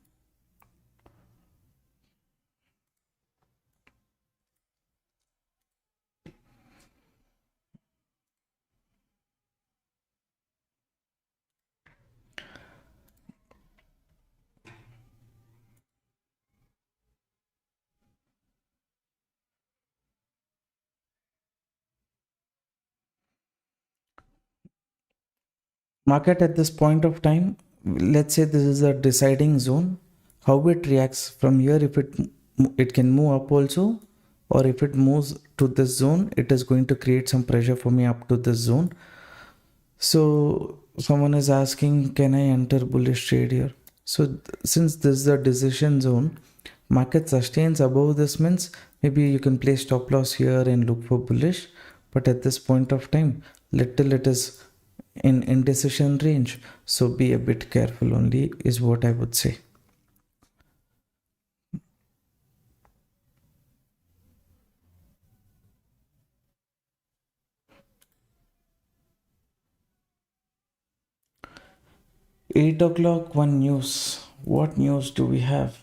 Market at this point of time, let's say this is a deciding zone. How it reacts from here, if it can move up also, or if it moves to this zone, it is going to create some pressure for me up to this zone. So someone is asking, can I enter bullish trade here? So since this is a decision zone, market sustains above this means maybe you can place stop loss here and look for bullish. But at this point of time, little it is in indecision range. So be a bit careful only is what I would say. Eight o'clock, one news. What news do we have?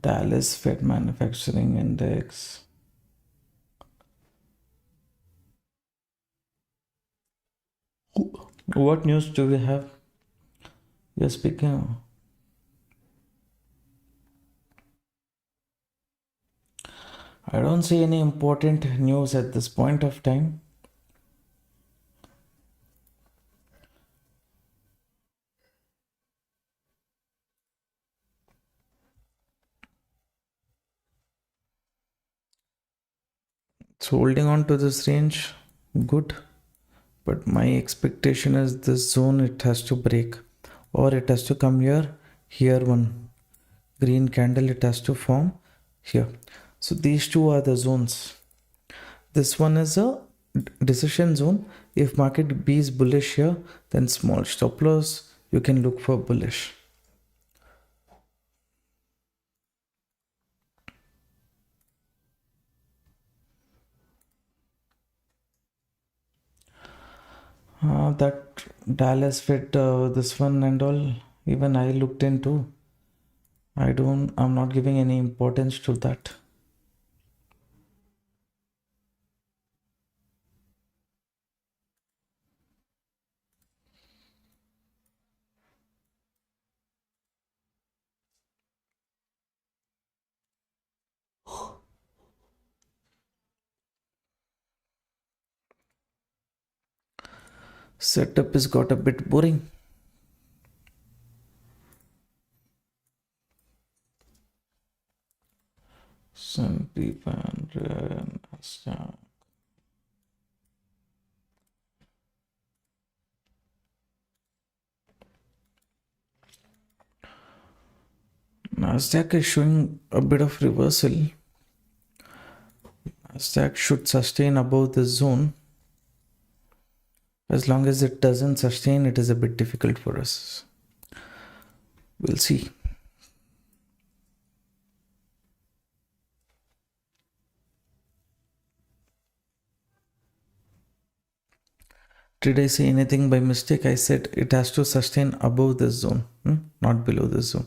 Dallas Fed Manufacturing Index. What news do we have? You're speaking. I don't see any important news at this point of time. So holding on to this range, good. But my expectation is this zone it has to break, or it has to come here. Here one green candle it has to form here. So these two are the zones. This one is a decision zone. If market B is bullish here, then small stop loss you can look for bullish. That Dallas Fed, this one and all, even I looked into. I'm not giving any importance to that. Setup has got a bit boring. S&P 500, Nasdaq. Nasdaq is showing a bit of reversal. Nasdaq should sustain above this zone. As long as it doesn't sustain, it is a bit difficult for us. We'll see. Did I say anything by mistake? I said it has to sustain above this zone, not below this zone.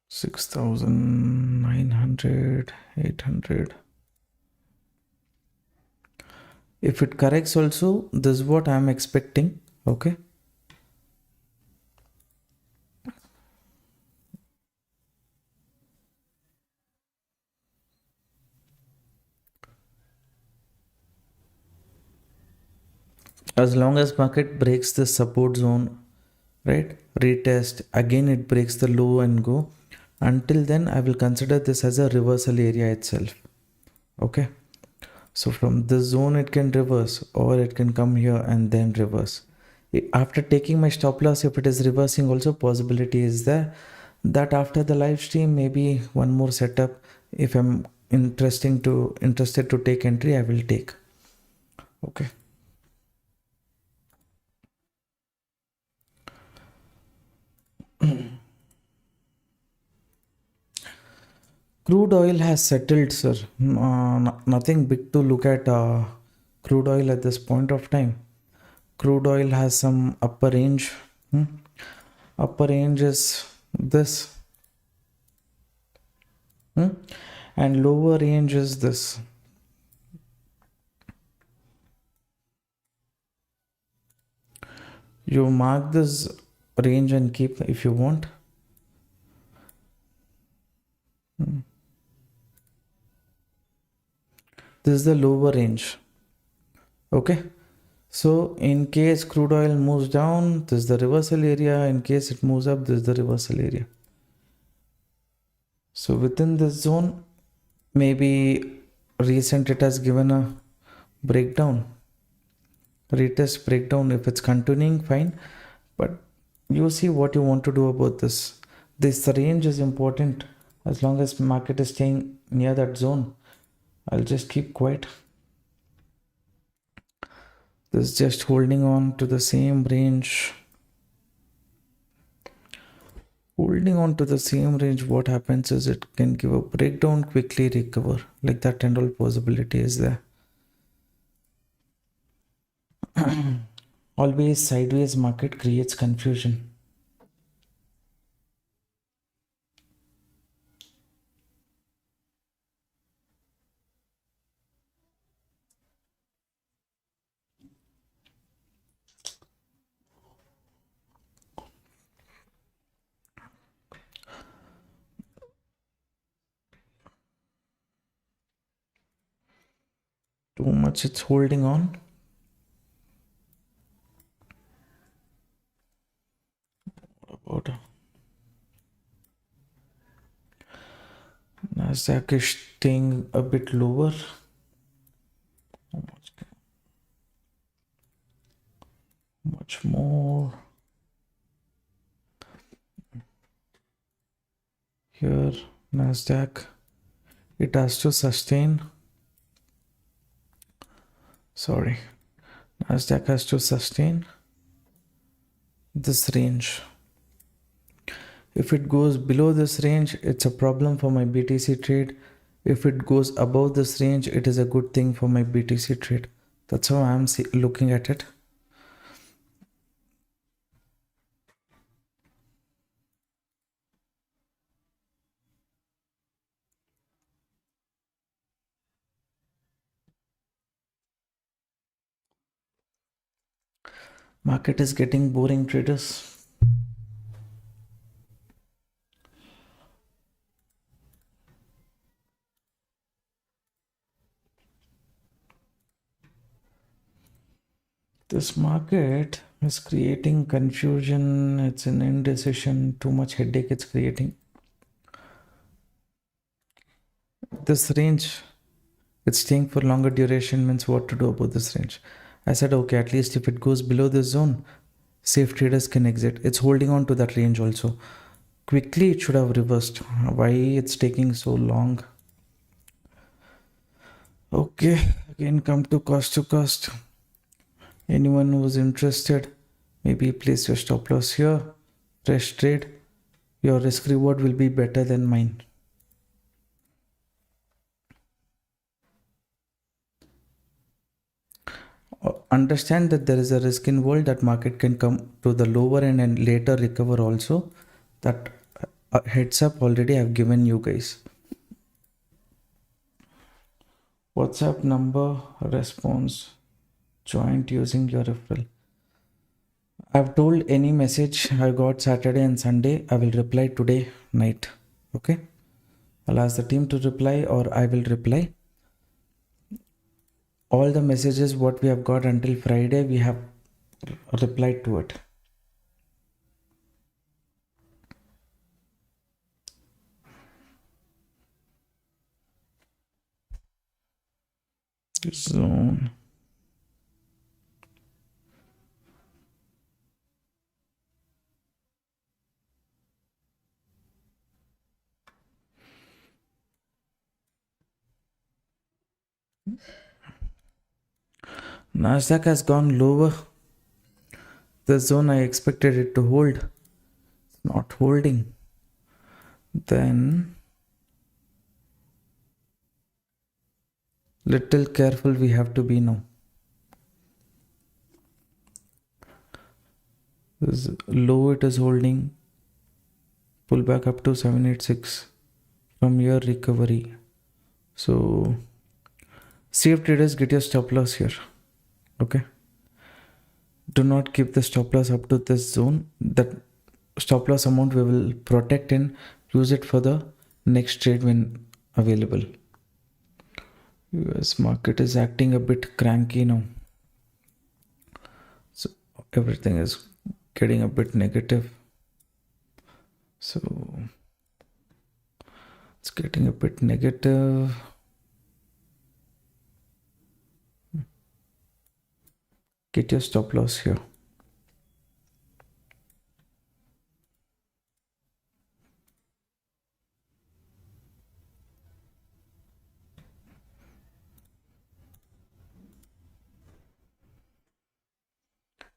$6,900, 800. If it corrects also, this is what I'm expecting. Okay. As long as market breaks the support zone right? Retest, again it breaks the low and go. Until then, I will consider this as a reversal area itself. Okay. So from this zone, it can reverse or it can come here and then reverse. After taking my stop loss, if it is reversing, also possibility is there that after the live stream, maybe one more setup. If I'm interested to take entry, I will take. Okay. Crude oil has settled, sir. Nothing big to look at crude oil at this point of time. Crude oil has some upper range. Upper range is this. And lower range is this. You mark this range and keep if you want. This is the lower range. Okay. So in case crude oil moves down, this is the reversal area. In case it moves up, this is the reversal area. So within this zone, maybe recent it has given a breakdown. Retest breakdown. If it's continuing, fine. But you see what you want to do about this. This range is important. As long as market is staying near that zone, I'll just keep quiet. This is just holding on to the same range. Holding on to the same range, what happens is it can give a breakdown, quickly recover. Like that and all possibility is there. Always sideways market creates confusion. Too much it's holding on. What about Nasdaq is staying a bit lower. Much more. Here, Nasdaq, it has to sustain. Sorry, Nasdaq has to sustain this range. If it goes below this range, it's a problem for my BTC trade. If it goes above this range, it is a good thing for my BTC trade. That's how I'm looking at it. Market is getting boring, traders. This market is creating confusion. It's an indecision. Too much headache it's creating. This range, it's staying for longer duration, means what to do about this range. I said, okay, at least if it goes below this zone, safe traders can exit. It's holding on to that range also. Quickly, it should have reversed. Why it's taking so long? Okay, again, come to cost. Anyone who's interested, maybe place your stop loss here. Fresh trade. Your risk reward will be better than mine. Understand that there is a risk involved, that market can come to the lower end and later recover also. That heads up already I've given you guys. WhatsApp number response joint using your referral. I've told any message I got Saturday and Sunday, I will reply today night. Okay, I'll ask the team to reply or I will reply. All the messages what we have got until Friday, we have replied to it. zone. Nasdaq has gone lower. The zone I expected it to hold, it's not holding. Then little careful we have to be now. This low it is holding, pull back up to 786, from here recovery. So safe traders, get your stop loss here. Okay, do not keep the stop loss up to this zone. That stop loss amount we will protect and use it for the next trade when available. US market is acting a bit cranky now, so everything is getting a bit negative. So it's getting a bit negative. Get your stop loss here.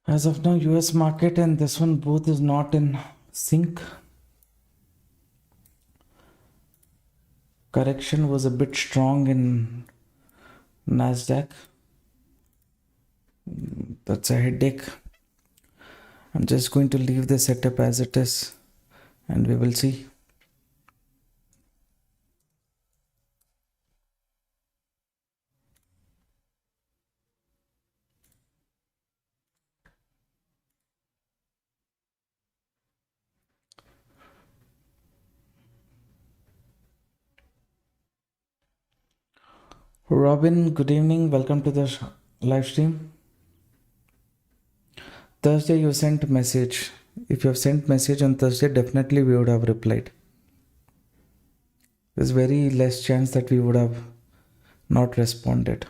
As of now, US market and this one both is not in sync. Correction was a bit strong in Nasdaq. That's a headache. I'm just going to leave the setup as it is and we will see. Robin, good evening. Welcome to the live stream. Thursday you sent message. If you have sent message on Thursday, definitely we would have replied. There's very less chance that we would have not responded.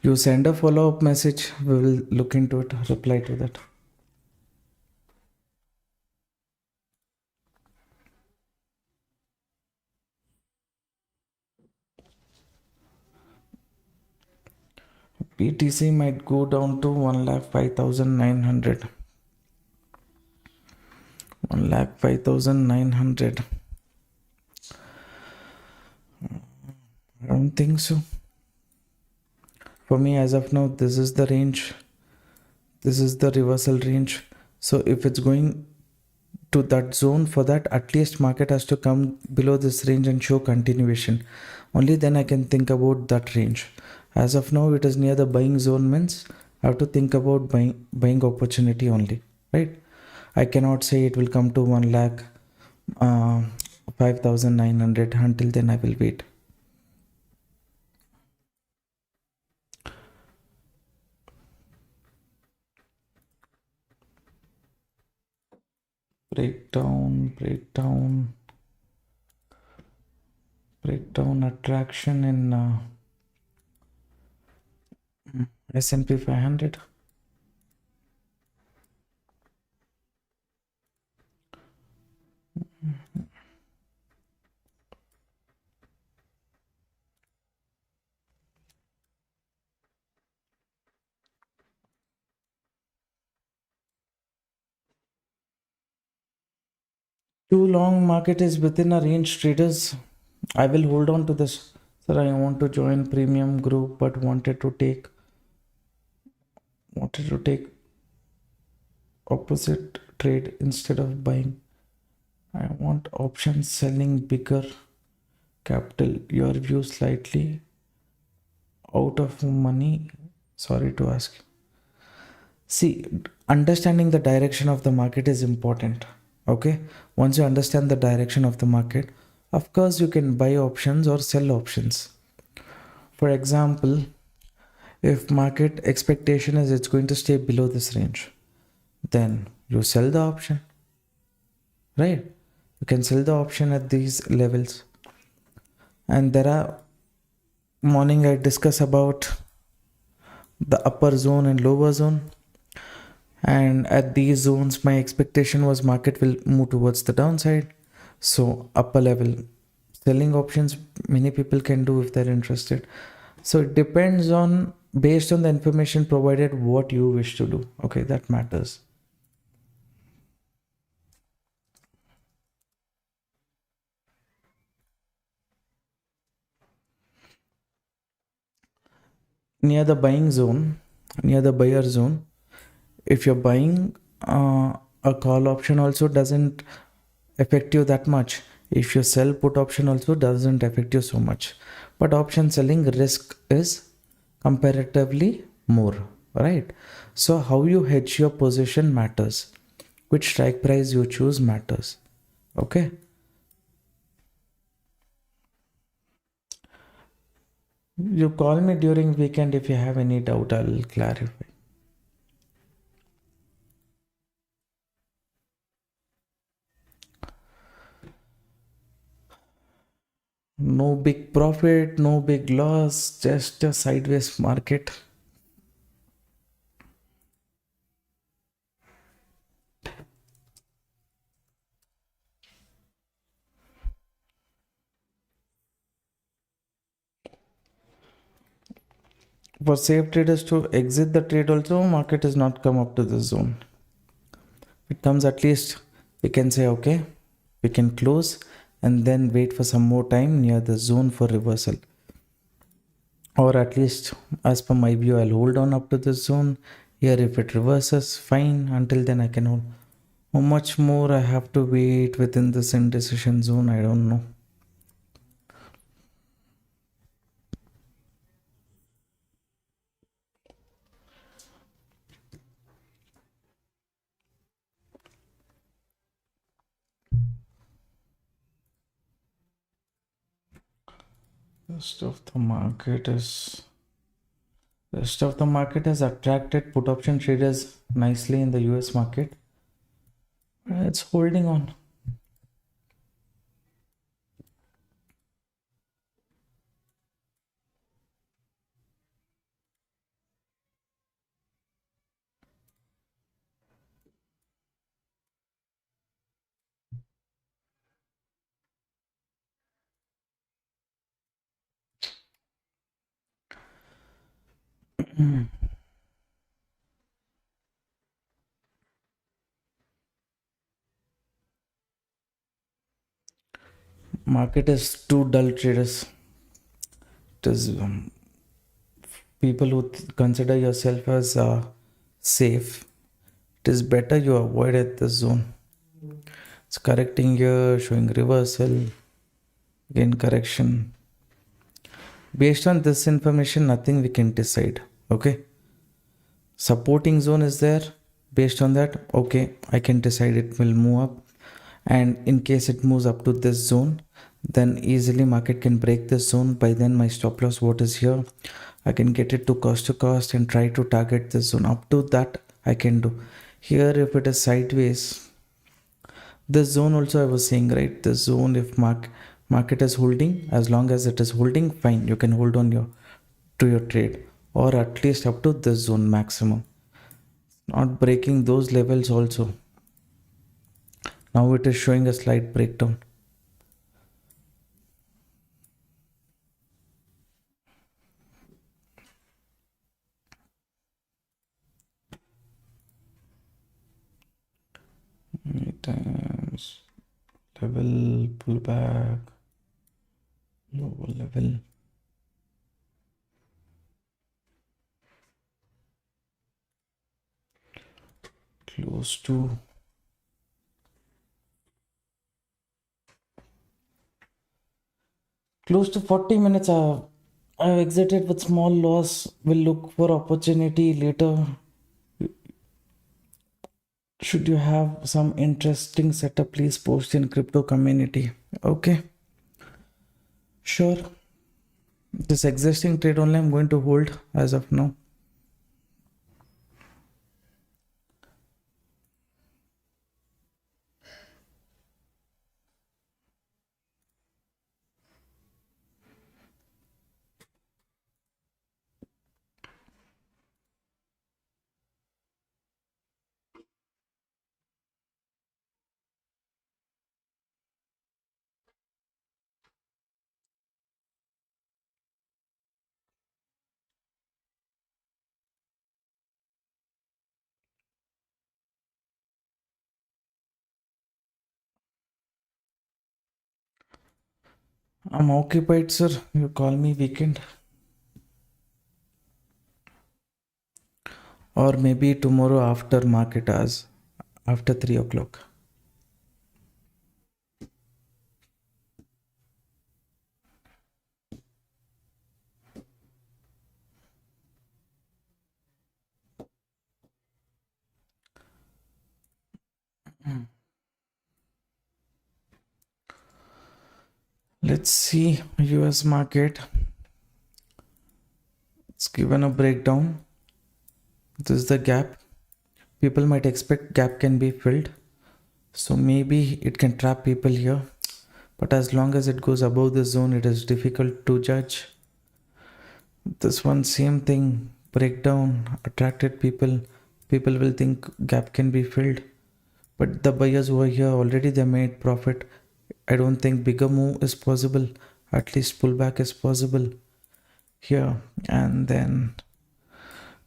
You send a follow-up message, we will look into it, reply to that. BTC might go down to 1,05,900. 1,05,900. I don't think so. For me, as of now, this is the range. This is the reversal range. So if it's going to that zone, for that at least market has to come below this range and show continuation. Only then I can think about that range. As of now, it is near the buying zone, means I have to think about buying opportunity only, right? I cannot say it will come to 1,05,900. Until then I will wait. Breakdown attraction in S&P 500. Too long market is within a range, traders. I will hold on to this. Sir, I want to join premium group but wanted to take opposite trade instead of buying. I want options selling bigger capital. Your view slightly out of money. Sorry to ask. See, understanding the direction of the market is important. Okay, once you understand the direction of the market, of course you can buy options or sell options. For example, if market expectation is it's going to stay below this range, then you sell the option, right? You can sell the option at these levels. And there are, morning I discuss about the upper zone and lower zone, and at these zones my expectation was market will move towards the downside. So upper level selling options many people can do if they're interested. So it depends on, based on the information provided, what you wish to do. Okay, that matters. Near the buying zone, near the buyer zone, if you're buying, a call option also doesn't affect you that much. If you sell put option also doesn't affect you so much. But option selling risk is comparatively more, right? So how you hedge your position matters. Which strike price you choose matters. Okay. You call me during weekend if you have any doubt, I'll clarify. No big profit, no big loss, just a sideways market. For safe traders to exit the trade also, market has not come up to this zone. It comes, at least we can say okay, we can close and then wait for some more time near the zone for reversal. Or at least as per my view, I'll hold on up to this zone. Here if it reverses, fine, until then I can hold. How much more I have to wait within this indecision zone, I don't know. Rest of the market has attracted put option traders nicely in the US market. It's holding on. Market is too dull, traders. It is people who consider yourself as safe. It is better you avoid at this zone. It's correcting here, showing reversal, again correction. Based on this information, nothing we can decide. Okay. Supporting zone is there. Based on that, okay, I can decide it will move up. And in case it moves up to this zone, then easily market can break this zone. By then my stop loss, what is here, I can get it to cost and try to target this zone. Up to that I can do. Here if it is sideways, this zone also I was saying, right, this zone, if market is holding, as long as it is holding, fine, you can hold on to your trade, or at least up to this zone maximum, not breaking those levels also. Now it is showing a slight breakdown. Times level, pullback, lower level, close to close to 40 minutes. I've exited with small loss. Will look for opportunity later. Should you have some interesting setup, please post in crypto community. Okay, sure. This existing trade only I'm going to hold as of now. I'm occupied, sir. You call me weekend. Or maybe tomorrow after market hours, after 3 o'clock. Let's see US market. It's given a breakdown. This is the gap. People might expect gap can be filled. So maybe it can trap people here. But as long as it goes above the zone, it is difficult to judge. This one, same thing. Breakdown attracted people. People will think gap can be filled. But the buyers over here already they made profit. I don't think bigger move is possible. At least pullback is possible here. And then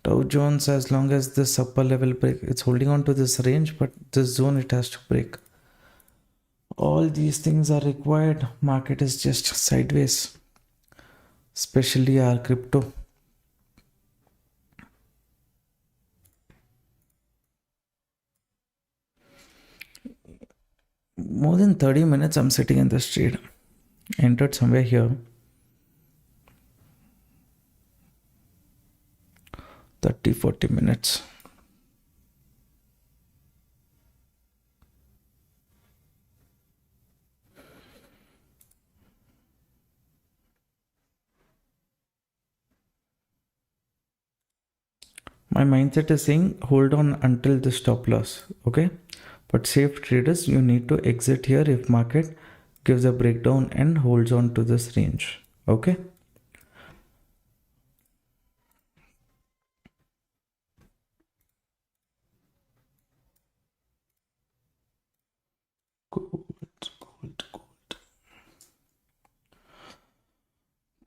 Dow Jones, as long as this upper level break, it's holding on to this range, but this zone it has to break. All these things are required. Market is just sideways, especially our crypto. More than 30 minutes I'm sitting in this trade. Entered somewhere here. 30-40 minutes. My mindset is saying hold on until the stop loss. Okay, but safe traders, you need to exit here if market gives a breakdown and holds on to this range. Okay.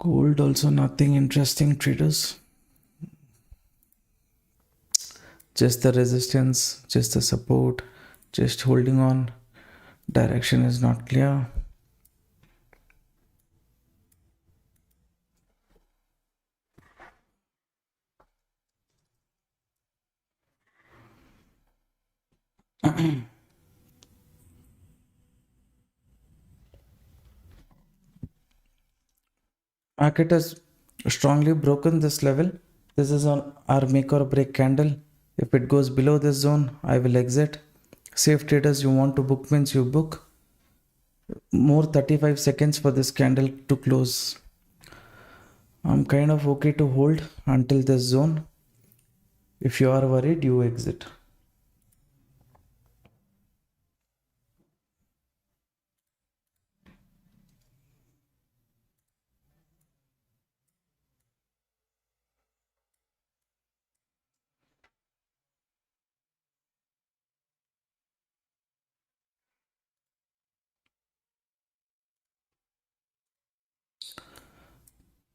Gold also nothing interesting, traders. Just the resistance, just the support, just holding on. Direction is not clear. Market has strongly broken this level. This is on our make or break candle. If it goes below this zone, I will exit. Safe traders, you want to book means you book. More 35 seconds for this candle to close. I'm kind of okay to hold until this zone. If you are worried, you exit.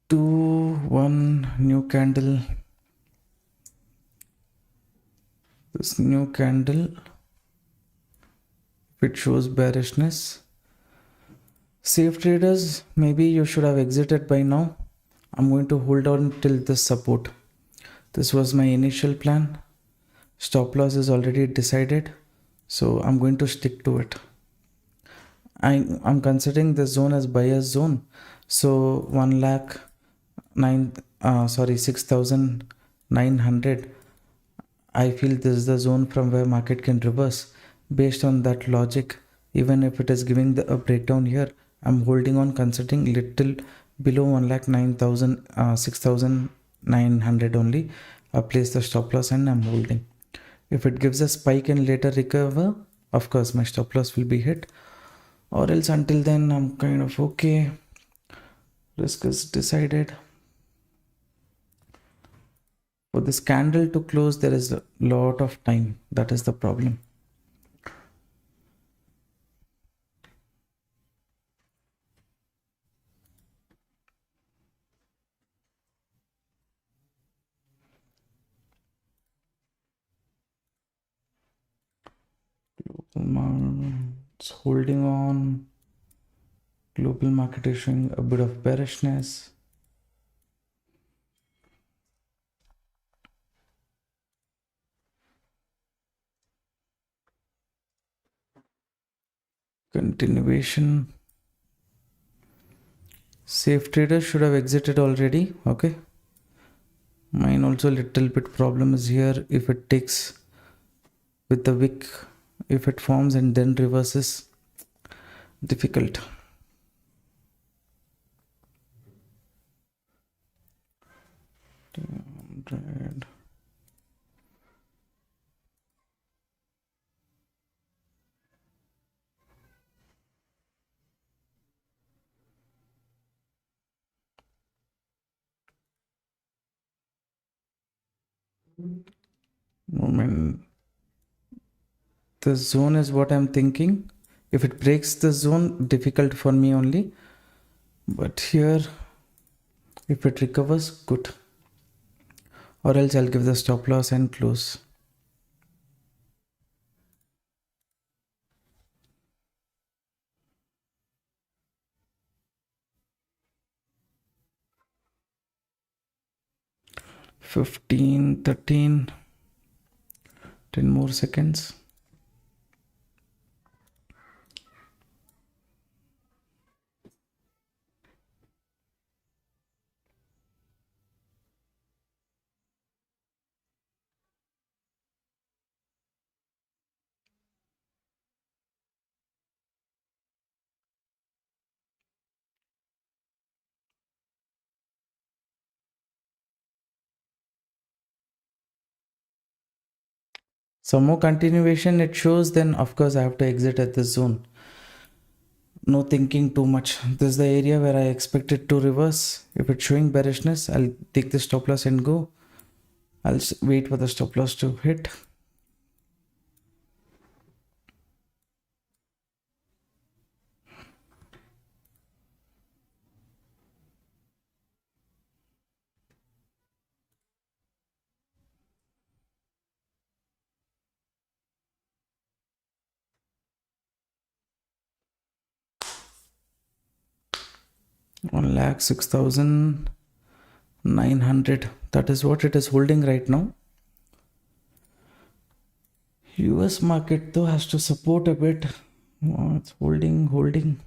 Two, one, new candle. This new candle, if it shows bearishness. Safe traders, maybe you should have exited by now. I'm going to hold on till this support. This was my initial plan. Stop loss is already decided, so I'm going to stick to it. I'm considering this zone as buyer's zone. So 6,900. I feel this is the zone from where market can reverse. Based on that logic, even if it is giving a breakdown here, I'm holding on considering little below 1,09,000, 6,900 only. I place the stop loss and I'm holding. If it gives a spike and later recover, of course my stop loss will be hit. Or else until then I'm kind of okay. Risk is decided. For this candle to close, there is a lot of time. That is the problem. It's holding on. Global market is showing a bit of bearishness. Continuation. Safe traders should have exited already. Okay. Mine also little bit problem is here. If it takes with the wick, if it forms and then reverses, difficult. Moment. The zone is what I'm thinking. If it breaks the zone, difficult for me only. But here, if it recovers, good. Or else I'll give the stop loss and close. $15, $13, 10 more seconds. Some more continuation it shows, then of course I have to exit at this zone. No thinking too much. This is the area where I expect it to reverse. If it's showing bearishness, I'll take the stop loss and go. I'll wait for the stop loss to hit. One lakh 6,900. That is what it is holding right now. US market though has to support a bit. Oh, it's holding.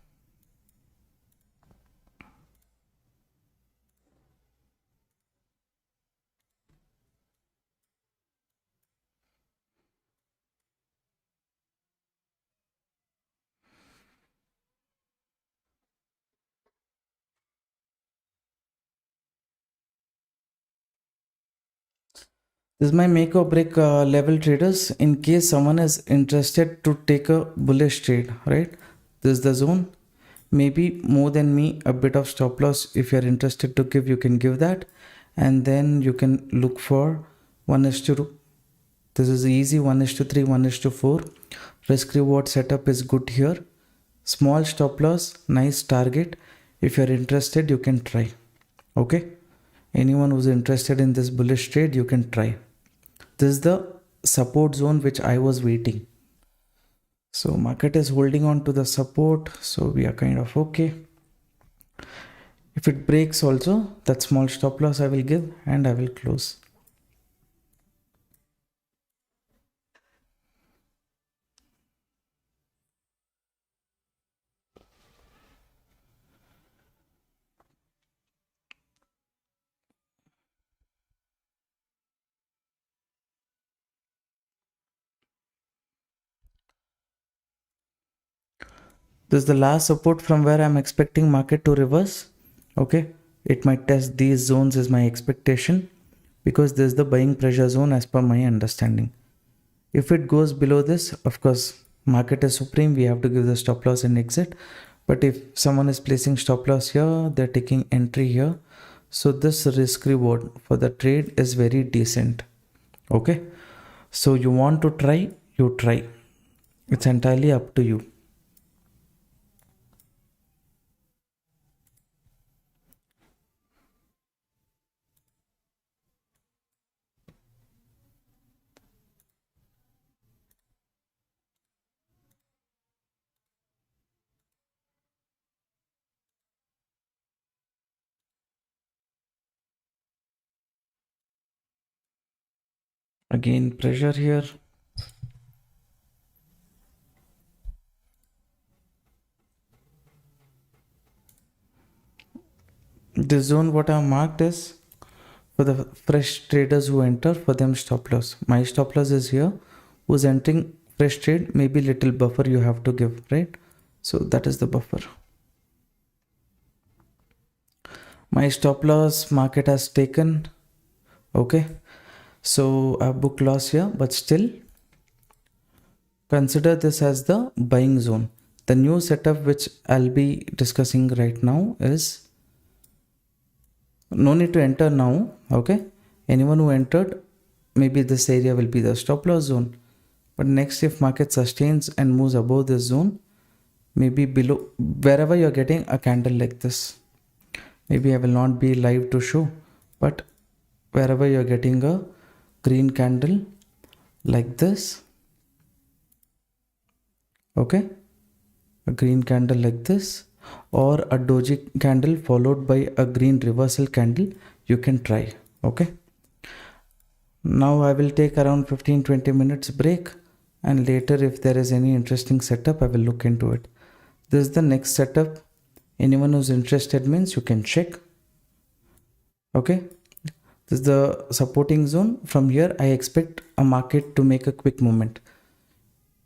This is my make or break level traders. In case someone is interested to take a bullish trade, right? This is the zone. Maybe more than me, a bit of stop loss. If you're interested to give, you can give that. And then you can look for 1:2. This is easy, 1:3, 1:4. Risk reward setup is good here. Small stop loss, nice target. If you're interested, you can try. Okay. Anyone who's interested in this bullish trade, you can try. This is the support zone which I was waiting. So market is holding on to the support. So we are kind of okay. If it breaks also, that small stop loss I will give and I will close. This is the last support from where I'm expecting market to reverse. Okay. It might test these zones is my expectation because this is the buying pressure zone as per my understanding. If it goes below this, of course, market is supreme. We have to give the stop loss and exit. But if someone is placing stop loss here, they're taking entry here. So this risk reward for the trade is very decent. Okay. So you want to try, you try. It's entirely up to you. Again, pressure here. This zone what I marked is for the fresh traders who enter, for them stop loss. My stop loss is here. Who's entering fresh trade, maybe little buffer you have to give, right? So that is the buffer. My stop loss market has taken. Okay, so I book loss here, but still consider this as the buying zone. The new setup which I'll be discussing right now is no need to enter now. Okay, anyone who entered, maybe this area will be the stop loss zone. But next, if market sustains and moves above this zone, maybe below, wherever you're getting a candle like this, maybe I will not be live to show, but wherever you're getting a green candle like this, okay, a green candle like this, or a doji candle followed by a green reversal candle, you can try. Okay, now I will take around 15-20 minutes break, and later if there is any interesting setup, I will look into it. This is the next setup. Anyone who's interested means you can check. Okay, this is the supporting zone. From here I expect a market to make a quick movement.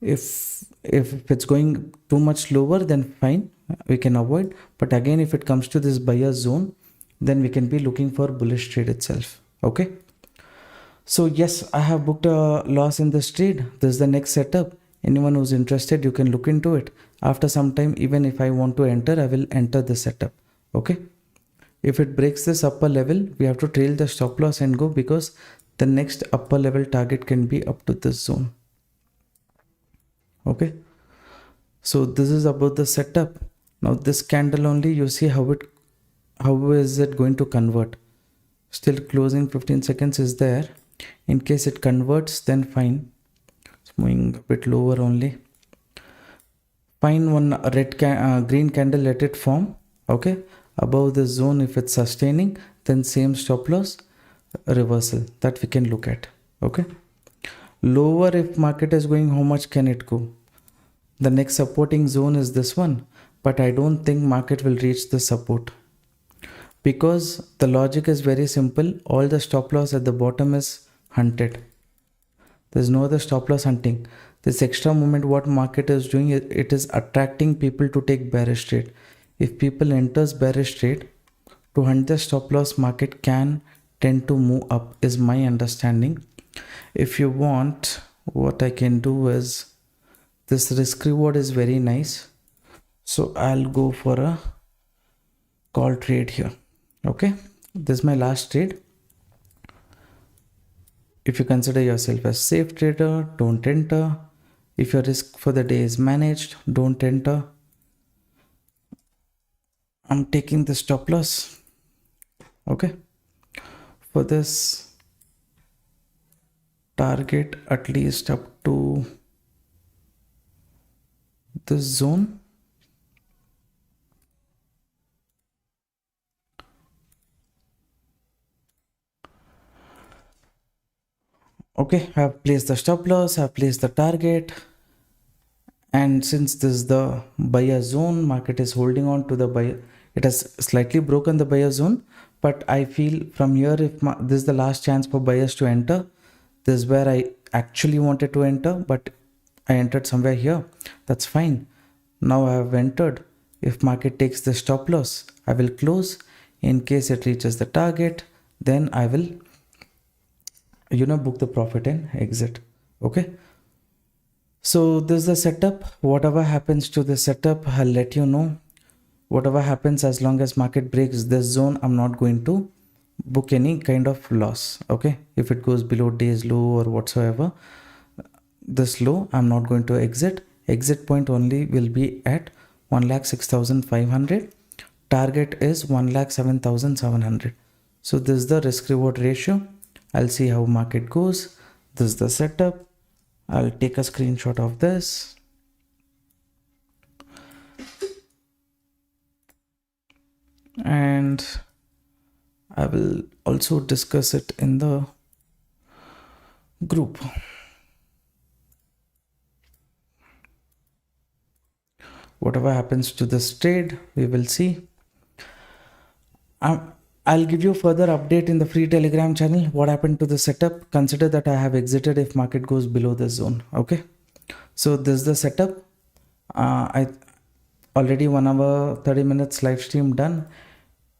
If it's going too much lower, then fine, we can avoid. But again, if it comes to this buyer zone, then we can be looking for bullish trade itself. Okay, so yes, I have booked a loss in this trade. This is the next setup. Anyone who's interested, you can look into it. After some time, even if I want to enter, I will enter the setup. Okay, if it breaks this upper level, we have to trail the stop loss and go, because the next upper level target can be up to this zone. Okay, so this is about the setup. Now this candle only, you see how is it going to convert. Still closing 15 seconds is there. In case it converts, then fine. It's moving a bit lower only. Find one green candle, let it form. Okay, above the zone, if it's sustaining, then same stop loss, reversal, that we can look at. Okay, lower, if market is going, how much can it go? The next supporting zone is this one, but I don't think market will reach the support, because the logic is very simple. All the stop loss at the bottom is hunted. There's no other stop loss hunting. This extra movement, what market is doing, it is attracting people to take bearish trade. If people enters bearish trade to hunt the stop loss, market can tend to move up, is my understanding. If you want, what I can do is, this risk reward is very nice, so I'll go for a call trade here. Okay, this is my last trade. If you consider yourself a safe trader, don't enter. If your risk for the day is managed, don't enter. I'm taking the stop loss. Okay, for this target at least up to this zone. Okay, I have placed the stop loss, I have placed the target, and since this is the buyer zone, market is holding on to the buyer. It has slightly broken the buyer zone, but I feel from here, if this is the last chance for buyers to enter, this is where I actually wanted to enter, but I entered somewhere here. That's fine. Now I have entered. If market takes the stop loss, I will close. In case it reaches the target, then I will book the profit and exit. Okay, so this is the setup. Whatever happens to the setup, I'll let you know. Whatever happens, as long as market breaks this zone, I'm not going to book any kind of loss. Okay, if it goes below day's low or whatsoever, this low, I'm not going to exit. Exit point only will be at 1,06,500. Target is 1,07,700. So this is the risk reward ratio. I'll see how market goes. This is the setup. I'll take a screenshot of this. And I will also discuss it in the group. Whatever happens to this trade, we will see. I'll give you further update in the free Telegram channel. What happened to the setup? Consider that I have exited if market goes below this zone. Okay. So this is the setup. I already 1 hour 30 minutes live stream done.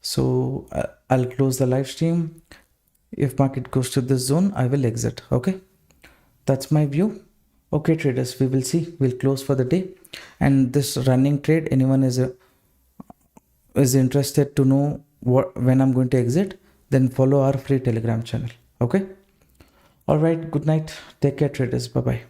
So I'll close the live stream. If market goes to this zone, I will exit. Okay. That's my view. Okay, traders, we will see. We'll close for the day. And this running trade, anyone is interested to know when I'm going to exit, then follow our free Telegram channel. Okay. All right. Good night. Take care, traders. Bye bye.